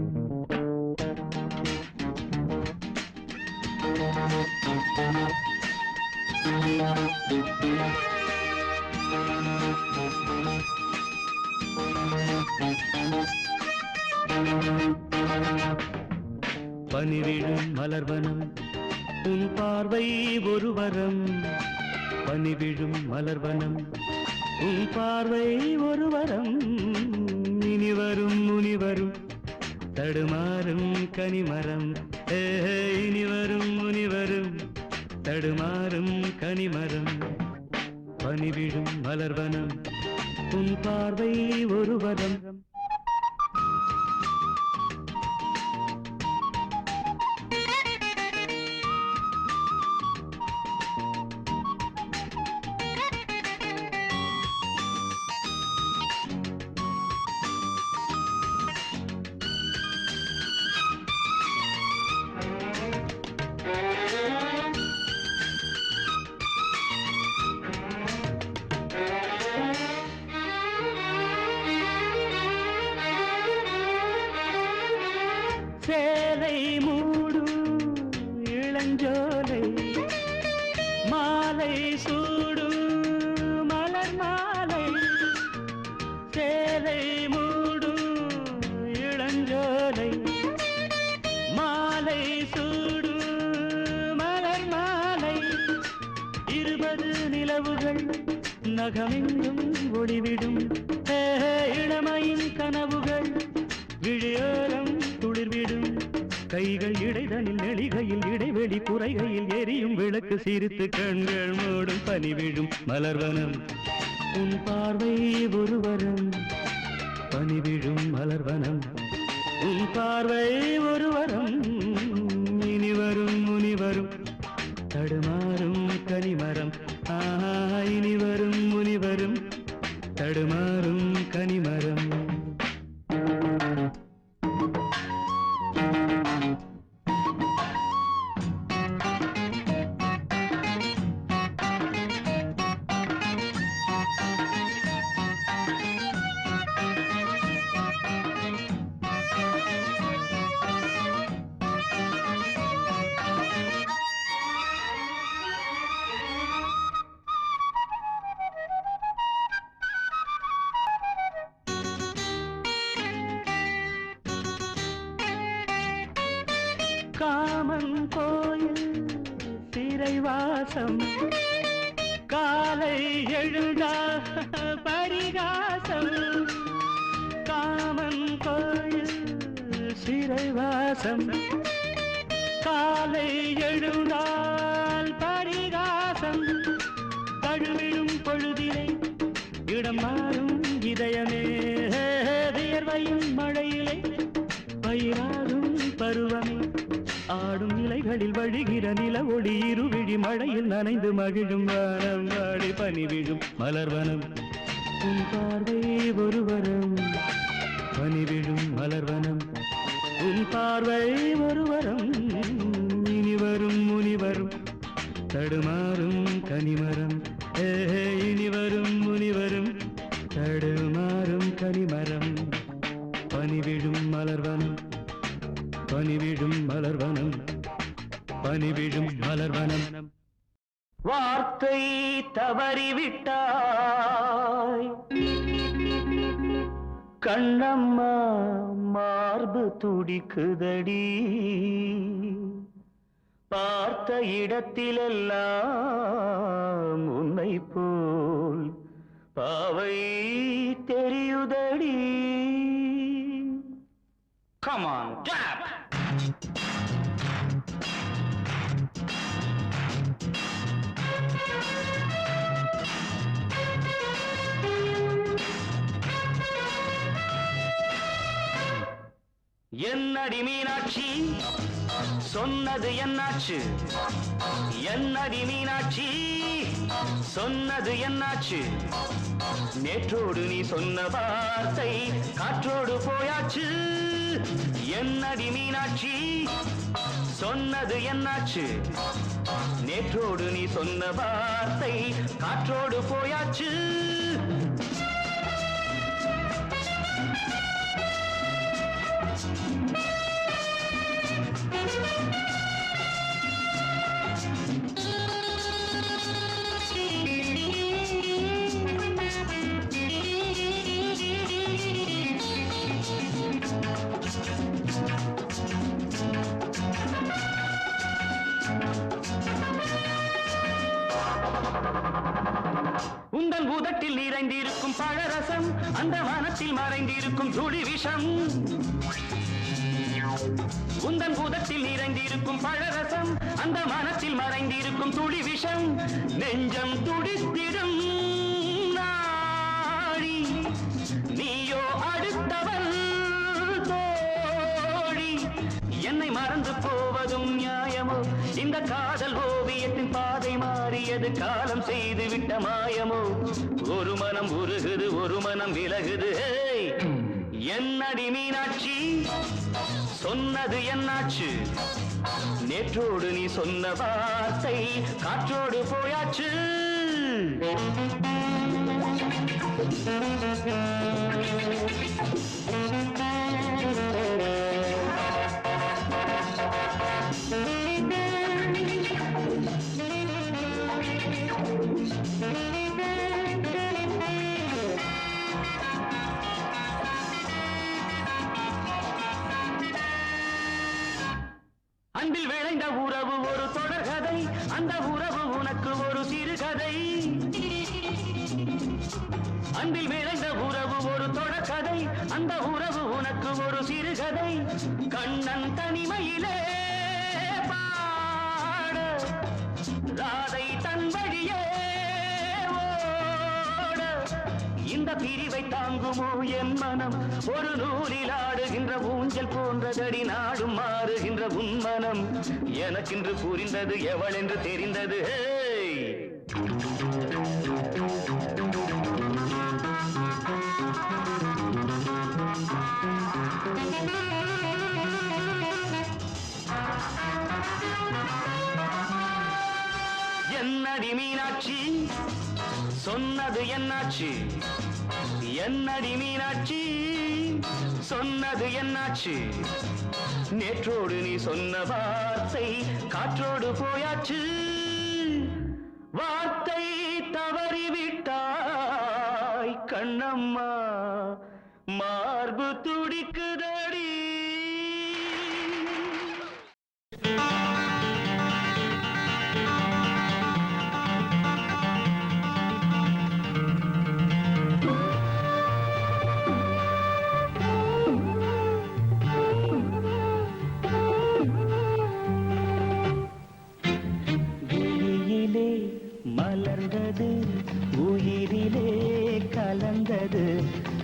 பனிவிழும் மலர்வனம் உன் பார்வை ஒருவரம். பனிவிழும் மலர்வனம் உன் பார்வை ஒருவரம். இனிவரும் முனிவரும் தடுமாறும் கனிமரம். இனிவரும் முனிவரும் தடுமாறும் கனிமரம். பனிவிழும் மலர்வனம் உன் பார்வை ஒருவரம். இளஞ்சோலை மாலை சூடும் மலர் மாலை சேலை மூடும் இளஞ்சோலை மாலை சூடும் மலர் மாலை 20 நிலவுகள் நகமெங்கும் ஒளிவிடும் இளமையின் கனவுகள் விழியோரம் துளிர்விடும் கைகள் இடைதனில் நெளிகையில் இடைவெளி குறைகையில் எரியும் விளக்கு சிரித்து கண்கள் மூடும் பனிவிடும் மலர்வனம் உன் பார்வை ஒருவரம் பனிவிடும் மலர்வனம் உன் பார்வை ஒருவரம் இனிவரும் முனிவரும் தடுமாறும் கனிமரம் இனிவரும் முனிவரும் தடுமாறும் கனிமரம் காமன் கோயில் சிறைவாசம் காலை எழுந்தா பரிகாசம் காமன் கோயில் சிறைவாசம் காலை எழுந்தால் பரிகாசம் தழுவிடும் பொழுதிலே இடம் மாறும் இதயமே வியர்வையும் மழையிலே பயிராகும் பருவமே ஆடும் இலைகளில் வழிகிற நில ஒளி இருவிழி மழையில் நனைந்து மகிழும் வானம் வாடி பனிவிழும் மலர்வனம் உன் பார்வை ஒருவரம் பனிவிழும் மலர்வனம் உன் பார்வை ஒருவரம் இனிவரும் முனிவரும் தடுமாறும் கனிமரம் இனிவரும் முனிவரும் தடுமாறும் கனிமரம் பனிவிழும் மலர்வனம் பனிவிழும் மலர்வனம் பனிவிழும் மலர்வனம் வார்த்தை தவறிவிட்டாய் கண்ணம்மா மார்பு துடிக்குதடி பார்த்த இடத்திலெல்லாம் உன்னை போல் பாவை தெரியுதடி Come on, clap! என்னடி மீனாட்சி சொன்னது என்னாச்சு என்னடி மீனாட்சி சொன்னது என்னாச்சு நேற்றோடு நீ சொன்ன வார்த்தை காற்றோடு போயாச்சு என்னடி மீனாட்சி சொன்னது என்னாச்சு நேற்றோடு நீ சொன்ன வார்த்தை காற்றோடு போயாச்சு உந்தன் உதட்டில் நிறைந்திருக்கும் பழரசம் அந்த மனத்தில் மறைந்திருக்கும் துளி விஷம் உந்தன் உதட்டில் நிறைந்திருக்கும் பழரசம் அந்த மனத்தில் மறைந்திருக்கும் துளி விஷம் நெஞ்சம் துடித்திடும் நாடி நீயோ அடுத்தவள் தோழி என்னை மறந்து போவதும் நியாயமோ இந்த காதல் ஓவியத்தின் பாதை மாறியது காலம் செய்து விட்ட மாயமோ ஒரு மனம் உருகுது ஒரு மனம் விலகுது என்னடி மீனாட்சி சொன்னது என்னாச்சு நேற்றோடு நீ சொன்ன வார்த்தை காற்றோடு போயாச்சு கதை, அன்பில் விளைந்த உறவு ஒரு தொடர்கதை, அந்த உறவு உனக்கு ஒரு சிறுகதை. கண்ணன் தனிமையிலே பாட, ராதை தன் வழியே ஓட, இந்த பிரிவை தாங்குமோ என் மனம்? ஒரு நூலில் ஆடுகின்ற ஊஞ்சல் போன்றதடி, நாடும் மாறுகின்ற உன்மனம். எனக்கென்று புரிந்தது எவள் என்று தெரிந்தது. என்னடி மீனாட்சி சொன்னது என்னாச்சு? என்னடி மீனாட்சி சொன்னது என்னாச்சு? நேற்றோடு நீ சொன்ன வார்த்தை காற்றோடு போயாச்சு. வார்த்தை தவறிவிட்டாய் கண்ணம்மா, மார்பு துடிக்குதடி. மலர்ந்தது உயிரிலே கலந்தது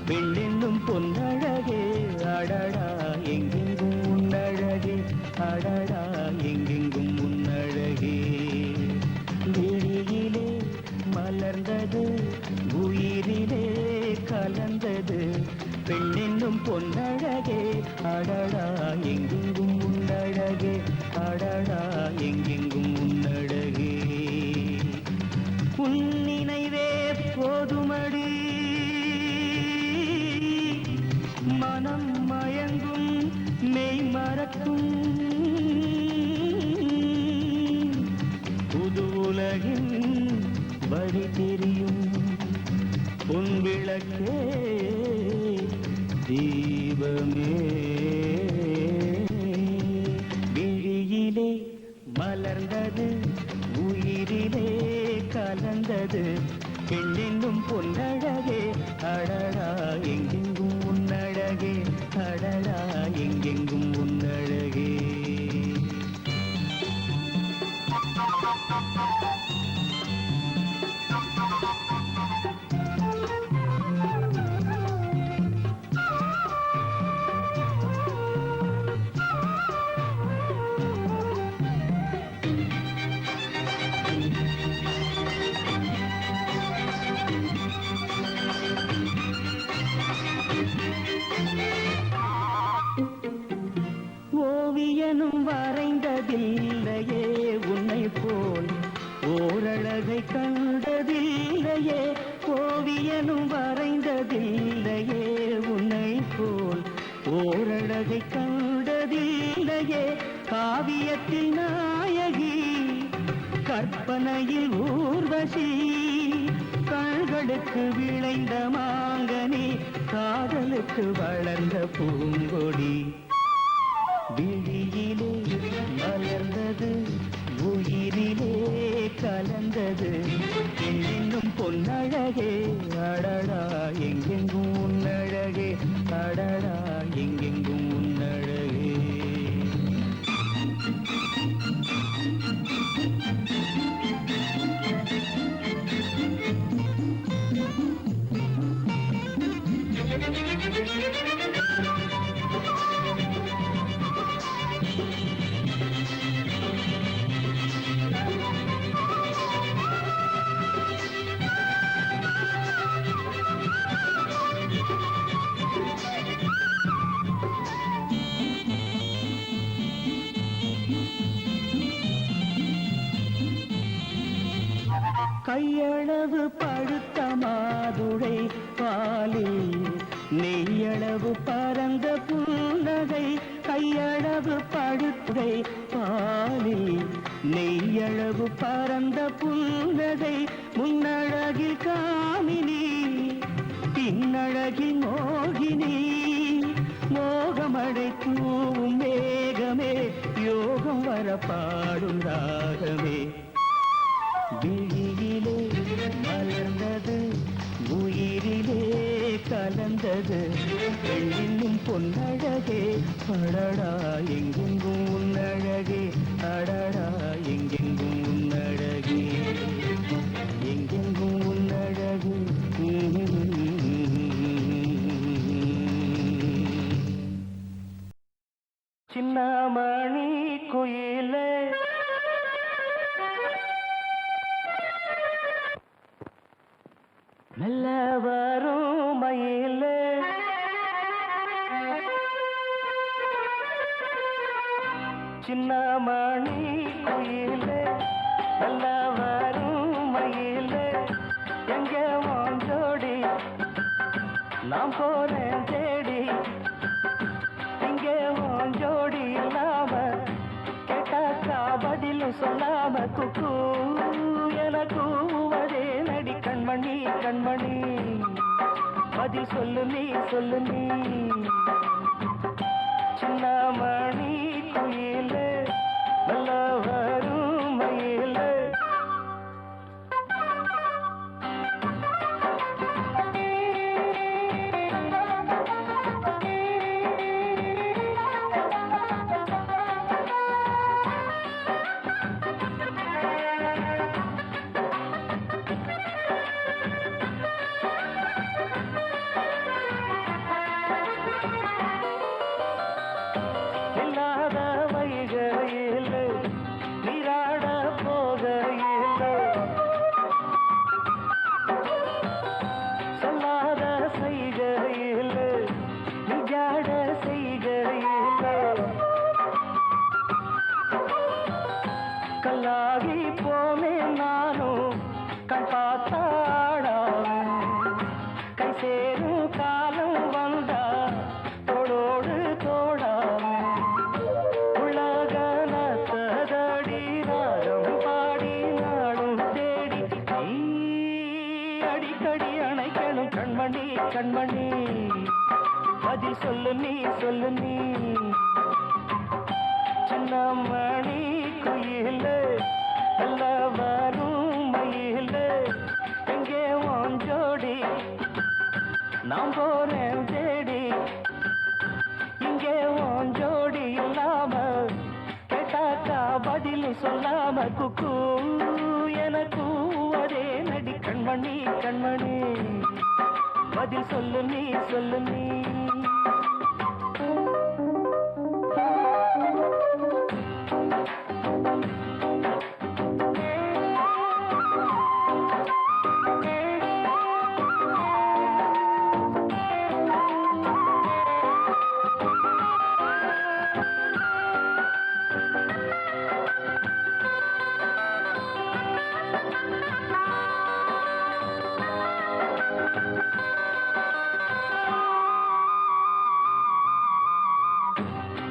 பெண்ணென்னும் பொன்னழகே, அடடா எங்கெங்கும் உன்னழகே, அடடா எங்கெங்கும் உன்னழகே. விழியிலே மலர்ந்தது உயிரிலே கலந்தது பெண்ணென்னும் பொன்னழகே, அடடா எங்கெங்கும் உன்னழகே, அடடா எங்கெங்கும் உன்னழகே. உன் நினைவே போதுமடி, மனம் மயங்கும் மெய் மறக்கும், புது உலகின் வழி தெரியும். உன் விளக்கே தீபமே. விழியிலே மலர்ந்தது உயிரிலே கலந்தது பெண்ணென்னும் பொன்னழகே, அடடா எங்கெங்கும் உன்னழகே, அடடா எங்கெங்கும் உன்னழகே. ஓவியனும் வரைந்ததில்லையே உன்னை போல் ஓரழகை கண்டதில்லையே, ஓவியனும் வரைந்ததில்லையே உன்னை போல் ஓரழகை கண்டதில்லையே. காவியத்தில் நாயகி, கற்பனையில் ஊர்வசி, கண்களுக்கு விளைந்த மாங்கனி, காதலுக்கு வளர்ந்த பூங்கொடி. விழியிலே மலர்ந்தது உயிரிலே கலந்தது பெண்ணென்னும் பொன்னழகே, அடடா எங்கெங்கும் உன்னழகே, அடடா எங்கெங்கும் உன்னழகே. கையளவு பழுத்த மாதுளை பாலில் நெய்யளவு பரந்த புன்னகை, கையளவு பழுத்தை பாலில் நெய்யளவு பரந்த புன்னகை. முன்னழகில் காமினி, பின்னழகில் மோகினி, மோகமடை தூவும் மேகமே, யோகம் வர பாடும் ராகமே. விழியிலே மலர்ந்தது உயிரிலே கலந்தது பெண்ணின் பொன்னழகே அடடா எங்கெங்கும் உன்னழகே அடடா எங்கெங்கும் உன்னழகே எங்கெங்கும் உன்னழகு சின்னமணி குயிலே மெல்ல வரும் மயிலே சின்னமணி குயிலே மெல்ல வரும் மயிலே எங்கே வாஞ்சோடி நாம் போறேன் தேடி இங்கே வாஞ்சோடி இல்லாம கேட்டாக்கா பதிலும் சொல்லாம குக்கு எனக்கு அதே நடி கண்மணி கண்மணி பதில் சொல்லு நீ சின்னமணி குயிலே நல்ல வரும் மயிலே இல்லாத வைகையில் நீராட போகையில் சொல்லாத செய்கையில் நிஜாட செய்கையில் கல்லாகி போமே நானும் கண் பார்த்தாடாவேன் கை சேரும் காலம் வந்தா தோடோடு தோடாவேன் உலகனத்ததடி ராகம் பாடி நாடும் தேடி நீ அடிக்கடி அணைக்கணும் கண்மணி கண்மணி பதில் சொல்லு நீ சின்னமணி குயிலே நல்ல வரும் மயிலே எங்கே வாஞ்சோடி நாம் போறேன் தேடி இங்கே வாஞ்சோடி இல்லாம கேட்டாக்கா பதில் சொல்லாம குக்கு எனக்கு அதே நடி கண்மணி கண்மணி பதில் சொல்லு நீ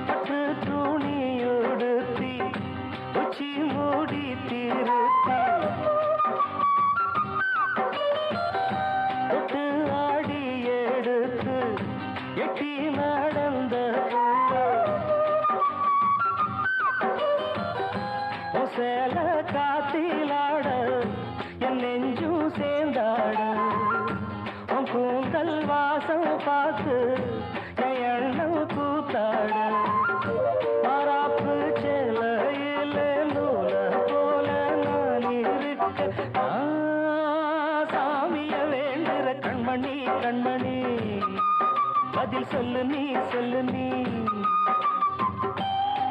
பட்டு துணியுடுத்தி உச்சி மூடி திருத்தி தொட்டு ஆடி எடுத்து எட்டி நடந்த சேல காத்திலாட என் நெஞ்சும் சேர்ந்தாட உன் கூந்தல் வாசம் பார்த்து என் எண்ணம் கூத்தாட மராப்பு செலையில நூல போல நான் இருக்க சாமிய வேண்டுற கண்மணி கண்மணி பதில் சொல்லு நீ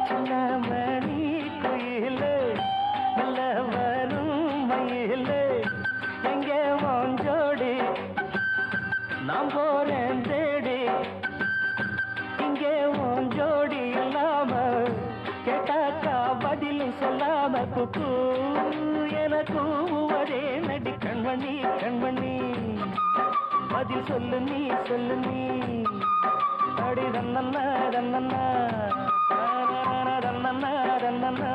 சின்னமணி குயிலே நல்ல வரும் மயிலே எங்கே வாஞ்சோடி நாம் போறேன் தேடி இங்கே வாஞ்சோடி இல்லாம கேட்டாக்கா பதில் சொல்லாம குக்கு எனக்கு அதே நடி கண்மணி கண்மணி பதில் சொல்லு நீ அடி தன்னன்னா தன்னன்னா தன்னன்னா தன்னன்னா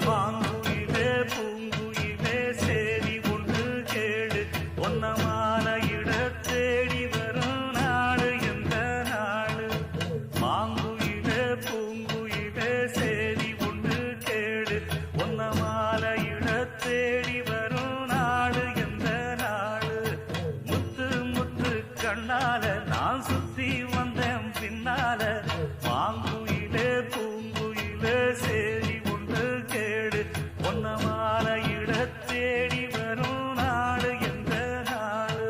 மாங்குயிலே பூங்குயிலே சேரி ஒன்று கேடு ஒன்னமான இட தேடி வரும் நாடு எந்த நாடு மாங்குயிலே பூங்குயிலே சேரி ஒன்று கேடு ஒன்னமான இட தேடி வரும் நாடு எந்த நாடு முத்து முத்து கண்ணால நான் சுத்தி வந்தேன் பின்னால மாங்குயிலே பூங்குயிலே சேரி ஒன்று கேடு ஒன்னமான இட தேடி வரும் நாடு எந்த நாடு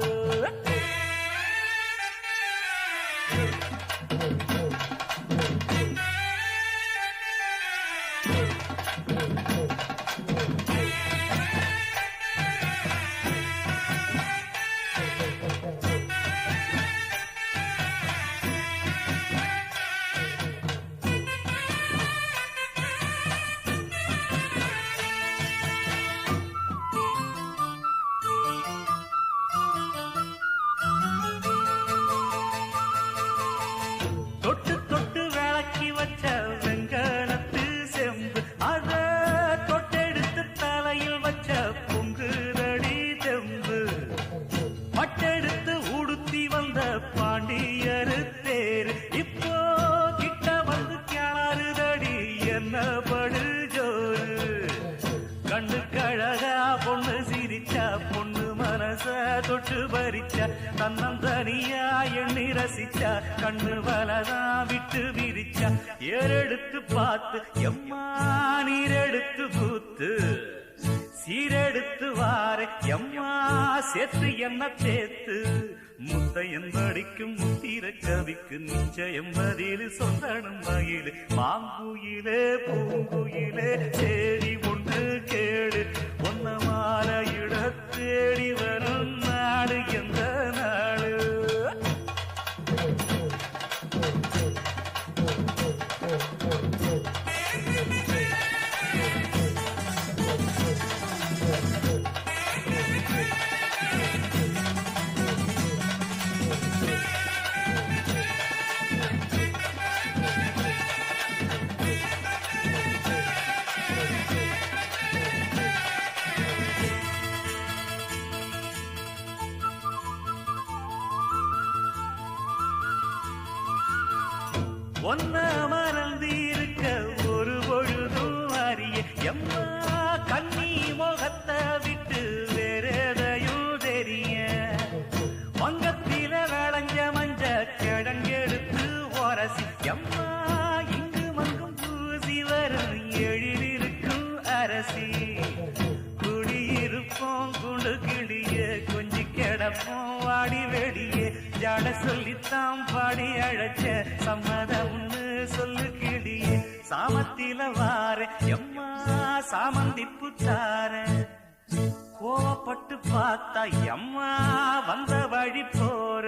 தொட்டு தொட்டு விளக்கி வச்ச வெங்கலத்து செம்பு அத தொட்டெடுத்து தலையில் வச்ச பொங்குதடி தெம்பு பட்டெடுத்து உடுத்தி வந்த பாண்டியரு தேரு இப்போ கிட்ட வந்து கிணறுதடி என்ன படு ஜோரு கண்ணு கழகா பொண்ணு சிரிச்சா பொண்ணு மனச தொட்டு பறிச்சா தன்னந்தனியா எண்ணி ரசிச்சா கண்ணு வலதான் விட்டு விரிச்சா ஏறெடுத்து பார்த்து எம்மா நீரெடுத்து பூத்து சீரெடுத்து வாரே எம்மா சேர்த்து என்ன தேத்து முத்தையன் படிக்கும் முத்திர கவிக்கு நிச்சயம் பதில் சொந்தனும் மகிழ் மாங்குயிலே பூங்குயிலே சேரி ஒன்று கேடு ஒன்னமான இட தேடி வரும் நாடு எந்த நாடு ஒன்ன மறந்திருக்க ஒரு பொழுதும் அறிய எம்மா கண்ணி முகத்தை விட்டு வேறெதையும் தெரிய வங்கத்தில விளைஞ்ச மஞ்ச கிழங்கெடுத்து உரசி எம்மா இங்கு மங்கும் பூசி வரும் எழிலிருக்கும் அரசி குடியிருப்போம் குண்டு கிளிய கொஞ்சி கிடப்போம் வாடி வெடியே ஜாட சொல்லித்தான் பாடி அழைச்ச சம்மதம்னு சொல்லு கிளியே சாமத்தில வார எம்மா சாமந்திப்பு தார கோவப்பட்டு பார்த்தா எம்மா வந்த வழி போற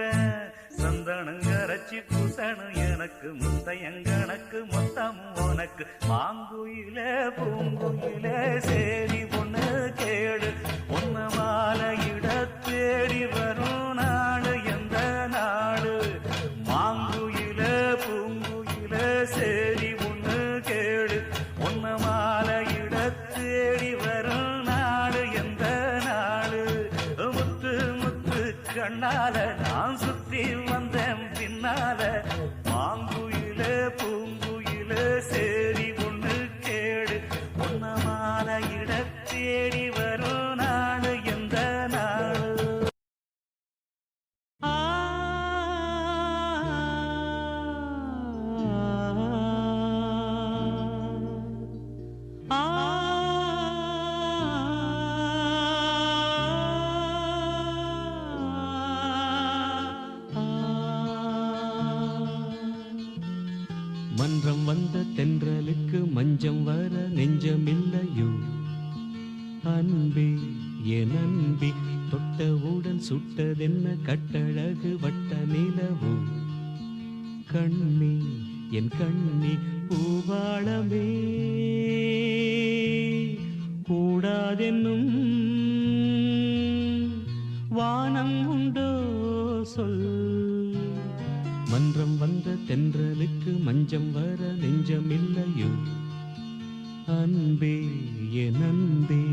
சந்தனங்கரைச்சி பூசணும் எனக்கு முத்தையங்கணக்கு மொத்தம் உனக்கு மாங்குயிலே பூங்குயிலே சேரி பொண்ணு கேடு ஒன்ன மாலை இட தேடி வரும் நாடு எந்த நாடு மாங்குயிலே பூங்குயிலே சேரி பொண்ணு கேடு ஒன்ன மாலை இட தேடி வரும் நாடு எந்த நாடு முத்து முத்து கண்ணால நான் சுத்தி வந்தேன் பின்னால மாங்குயிலே பூங்குயிலே சேரி பொண்ணு கேடு ஒன்ன மாலை இட தேடி வரும் நாடு எந்த நாடு மன்றம் வந்த தென்றலுக்கு மஞ்சம் வர நெஞ்சமில்லையோ அன்பே என் அன்பே தொட்டவுடன் சுட்டதென்ன கட்டழகு வட்ட நிலவோ கண்ணே என் கண்ணே பூவாளமே கூடாதென்னும் வானம் உண்டோ சொல் மன்றம் வந்த தென்றலுக்கு மஞ்சம் வர நெஞ்சமில்லையோ அன்பே என் அன்பே.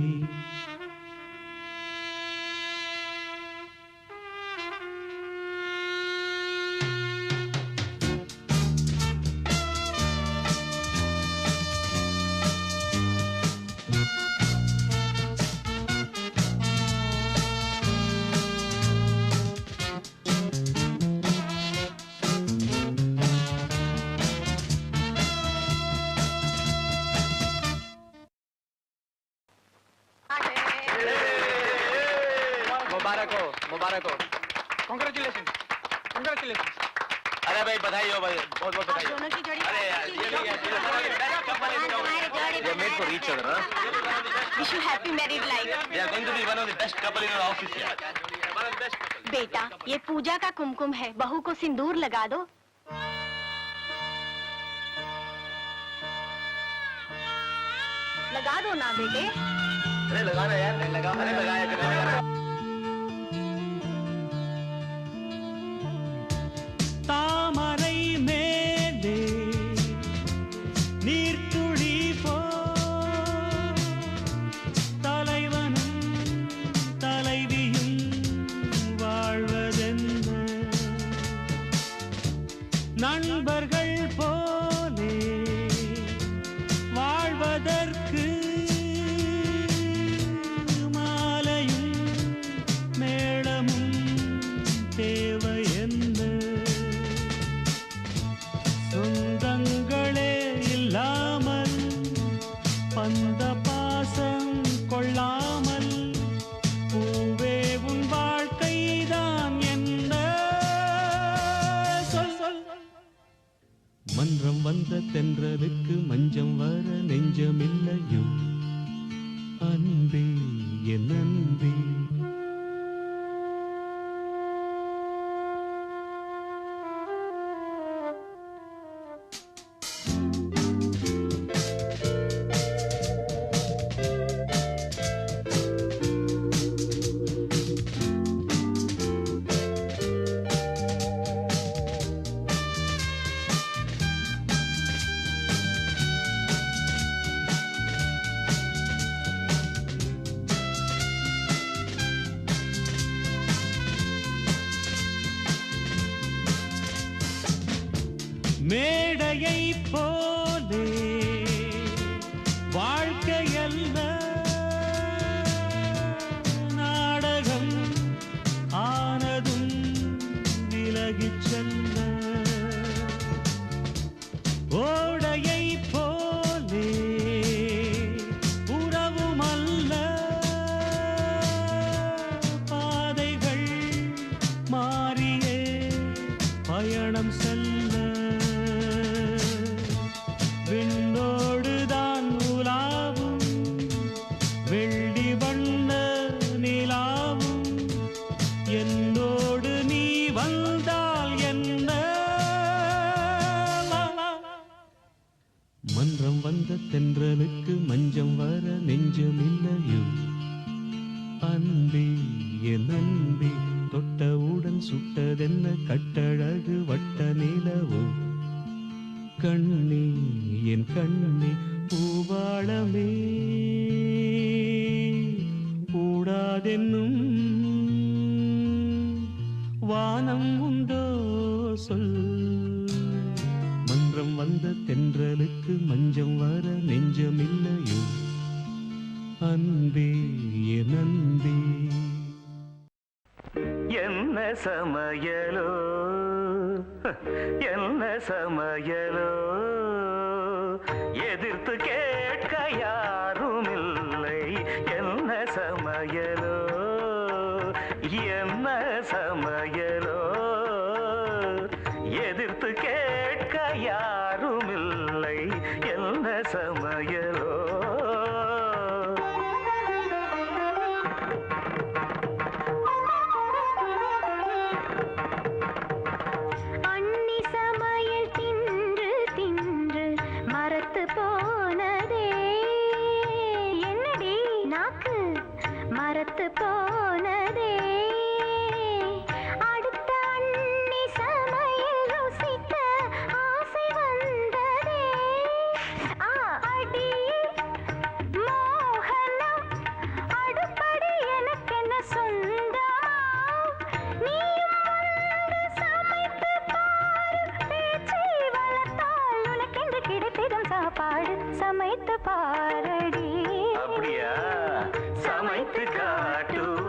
मुबारक हो कांग्रेचुलेशन कांग्रेचुलेशन। अरे भाई बधाई हो भाई, बहुत बहुत बधाई। दोनों की जोड़ी अरे यार ये made for each other. Wish you happy married life. We are going to be one of the best couple in our office यार। बेटा ये पूजा का कुमकुम है, बहू को सिंदूर लगा दो। लगा दो ना बेटे। अरे लगा ना यार, लगा। अरे लगाया लगा। தாமரை மேலே நீர்த்துளி போ தலைவனும் தலைவியும் வாழ்வதென்ன நண்பர்கள் போலே வாழ்வதற்கு மாலையும் மேளமும் தேவை என்ன சொந்தங்களே இல்லாமல் பந்த பாசம் கொள்ளாமல் பூவே உன் வாழ்க்கைதான் என்ன சொல் சொல். மன்றம் வந்த தென்றலுக்கு மஞ்சம் வர நெஞ்சமில்லையோ அன்பே என் அன்பே. மேடையை போலே வாழ்க்கையல்ல நாடகம் ஆனதும் விலகிச் செல்ல ஓடையை போலே உறவுமல்ல பாதைகள் மாறியே பயணம் செல்ல விண்ணோடுதான் உலாவும் வெள்ளி வண்ண நிலாவும் என்னோடு நீ வந்தால் என்ன மன்றம் வந்த தென்றலுக்கு மஞ்சம் வர நெஞ்சமில்லையோ அன்பே என் அன்பே. தொட்டவுடன் சுட்டதென்ன கட்டழகு வட்ட நிலவோ கண்ணே என் கண்ணே பூவாளமே கூடாதென்னும் வானம் உண்டோ சொல். மன்றம் வந்த தென்றலுக்கு மஞ்சம் வர நெஞ்சமில்லையோ அன்பே என் அன்பே. என்ன சமையலோ என்ன சமையலோ எதிர்த்து கேட்க யாரும் இல்லை. என்ன சமையலோ என்ன சமையலோ எதிர்த்து கேட்க யாரும் இல்லை. என்ன சமையலோ மரத்து போனதே அடுத்த அண்ணி சமையல் ருசிக்க ஆசை வந்ததே. அடி சமைத்து பாரடி. அப்படியா? சமைத்து காட்டுவோம்.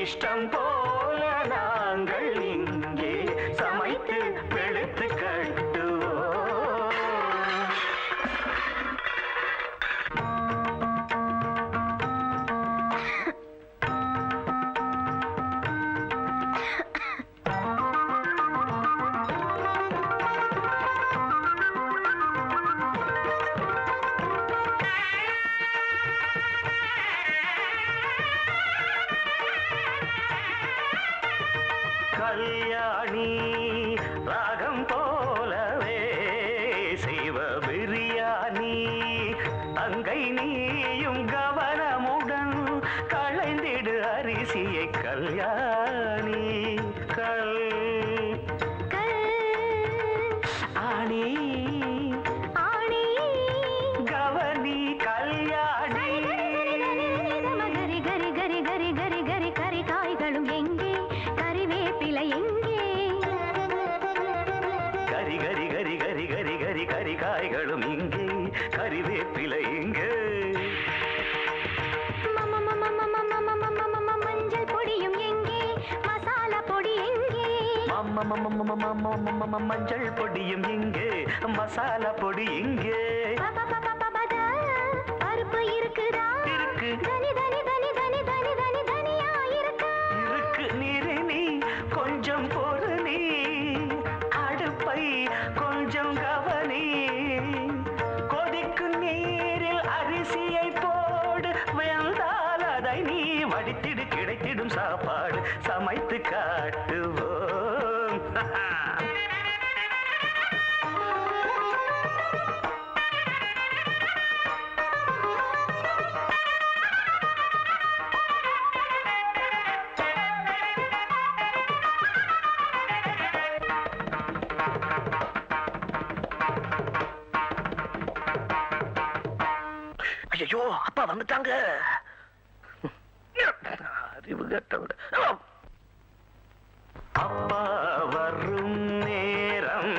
இஷ்டம் போல நாங்கள் இங்கே சமைத்து வெளுத்து கட்டுவோம். கல்யாணி ராகம் போலவே செய்வ பிரியாணி அங்கை நீயும் கவனமுடன் களைந்திடு அரிசியை கல்யாணி ஆணி ஆணி கவனி கல்யாணி. கரி கரி கரி கரி கரி கரி கரி காய்களும் எங்கே கறிவேப்பிலை எங்கே? கரி கரி கரி கரி கரி கரி கரி காய்களும் இங்கே கறிவேப்பிலை இங்கே. மஞ்சள் பொடியும் எங்கே மசாலா பொடி எங்கே? மஞ்சள் பொடியும் இங்கே மசாலா பொடி இங்கே. பருப்பு இருக்குதா? இருக்கு தனி தனி தனி தனி தனி தனி தனியா இருக்கா? இருக்கு. நீரு நீ கொஞ்சம் பொறு நீ அடுப்பை கொஞ்சம் கவனி. கொதிக்கும் நீரில் அரிசியை போடு வெந்தால் அதை நீ வடித்திடு கிடைத்திடும் சாப்பாடு சமைத்து காட்டுவோம். ஐயோ அப்பா வந்துட்டாங்க. அறிவு கட்டவங்க. அப்பா வரும் நேரம்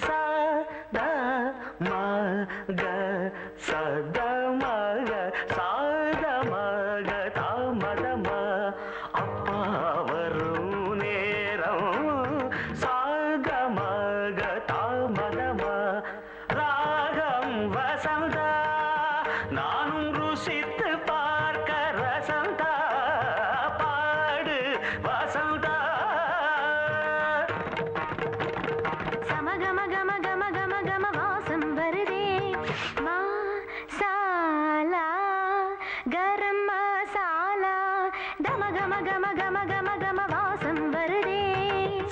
சதா மக சதா மக சாத மக தாமதம. அப்பா வரும் நேரம் சாத மக தாமதம. ராகம் வசந்தா நானும் ருசித்து பார்க்க ரசந்தா பாடு வசந்தா. சமகம கம கம கம கம வாசம் வருதே மசாலா கரம் மசாலா தம கம கம கம கம கம வாசம் வருதே.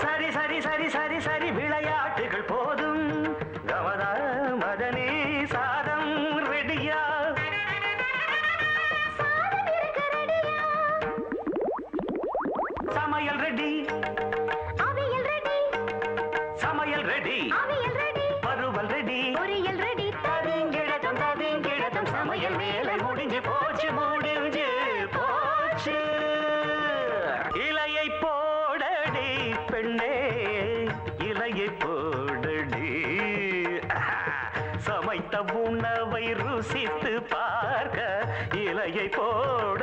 சரி சரி சரி சரி சரி விளையாட்டுகள் போதும். கமதா மதனே சாதம் ரெடியா? சாதம் இருக்க ரெடியா? சமையல் ரெடி அவியல் ரெடி சமையல் ரெடி அவியல் ரெடி வறுவல் ரெடி பொரியல் ரெடி. தவிங்கிழத்தம் சமையல் வேலை முடிஞ்சு போச்சு முடிஞ்சு போச்சு. இலையை போடடி பெண்ணே இலையை போடடி. சமைத்த உணவை ருசித்து பார்க்க இலையை போட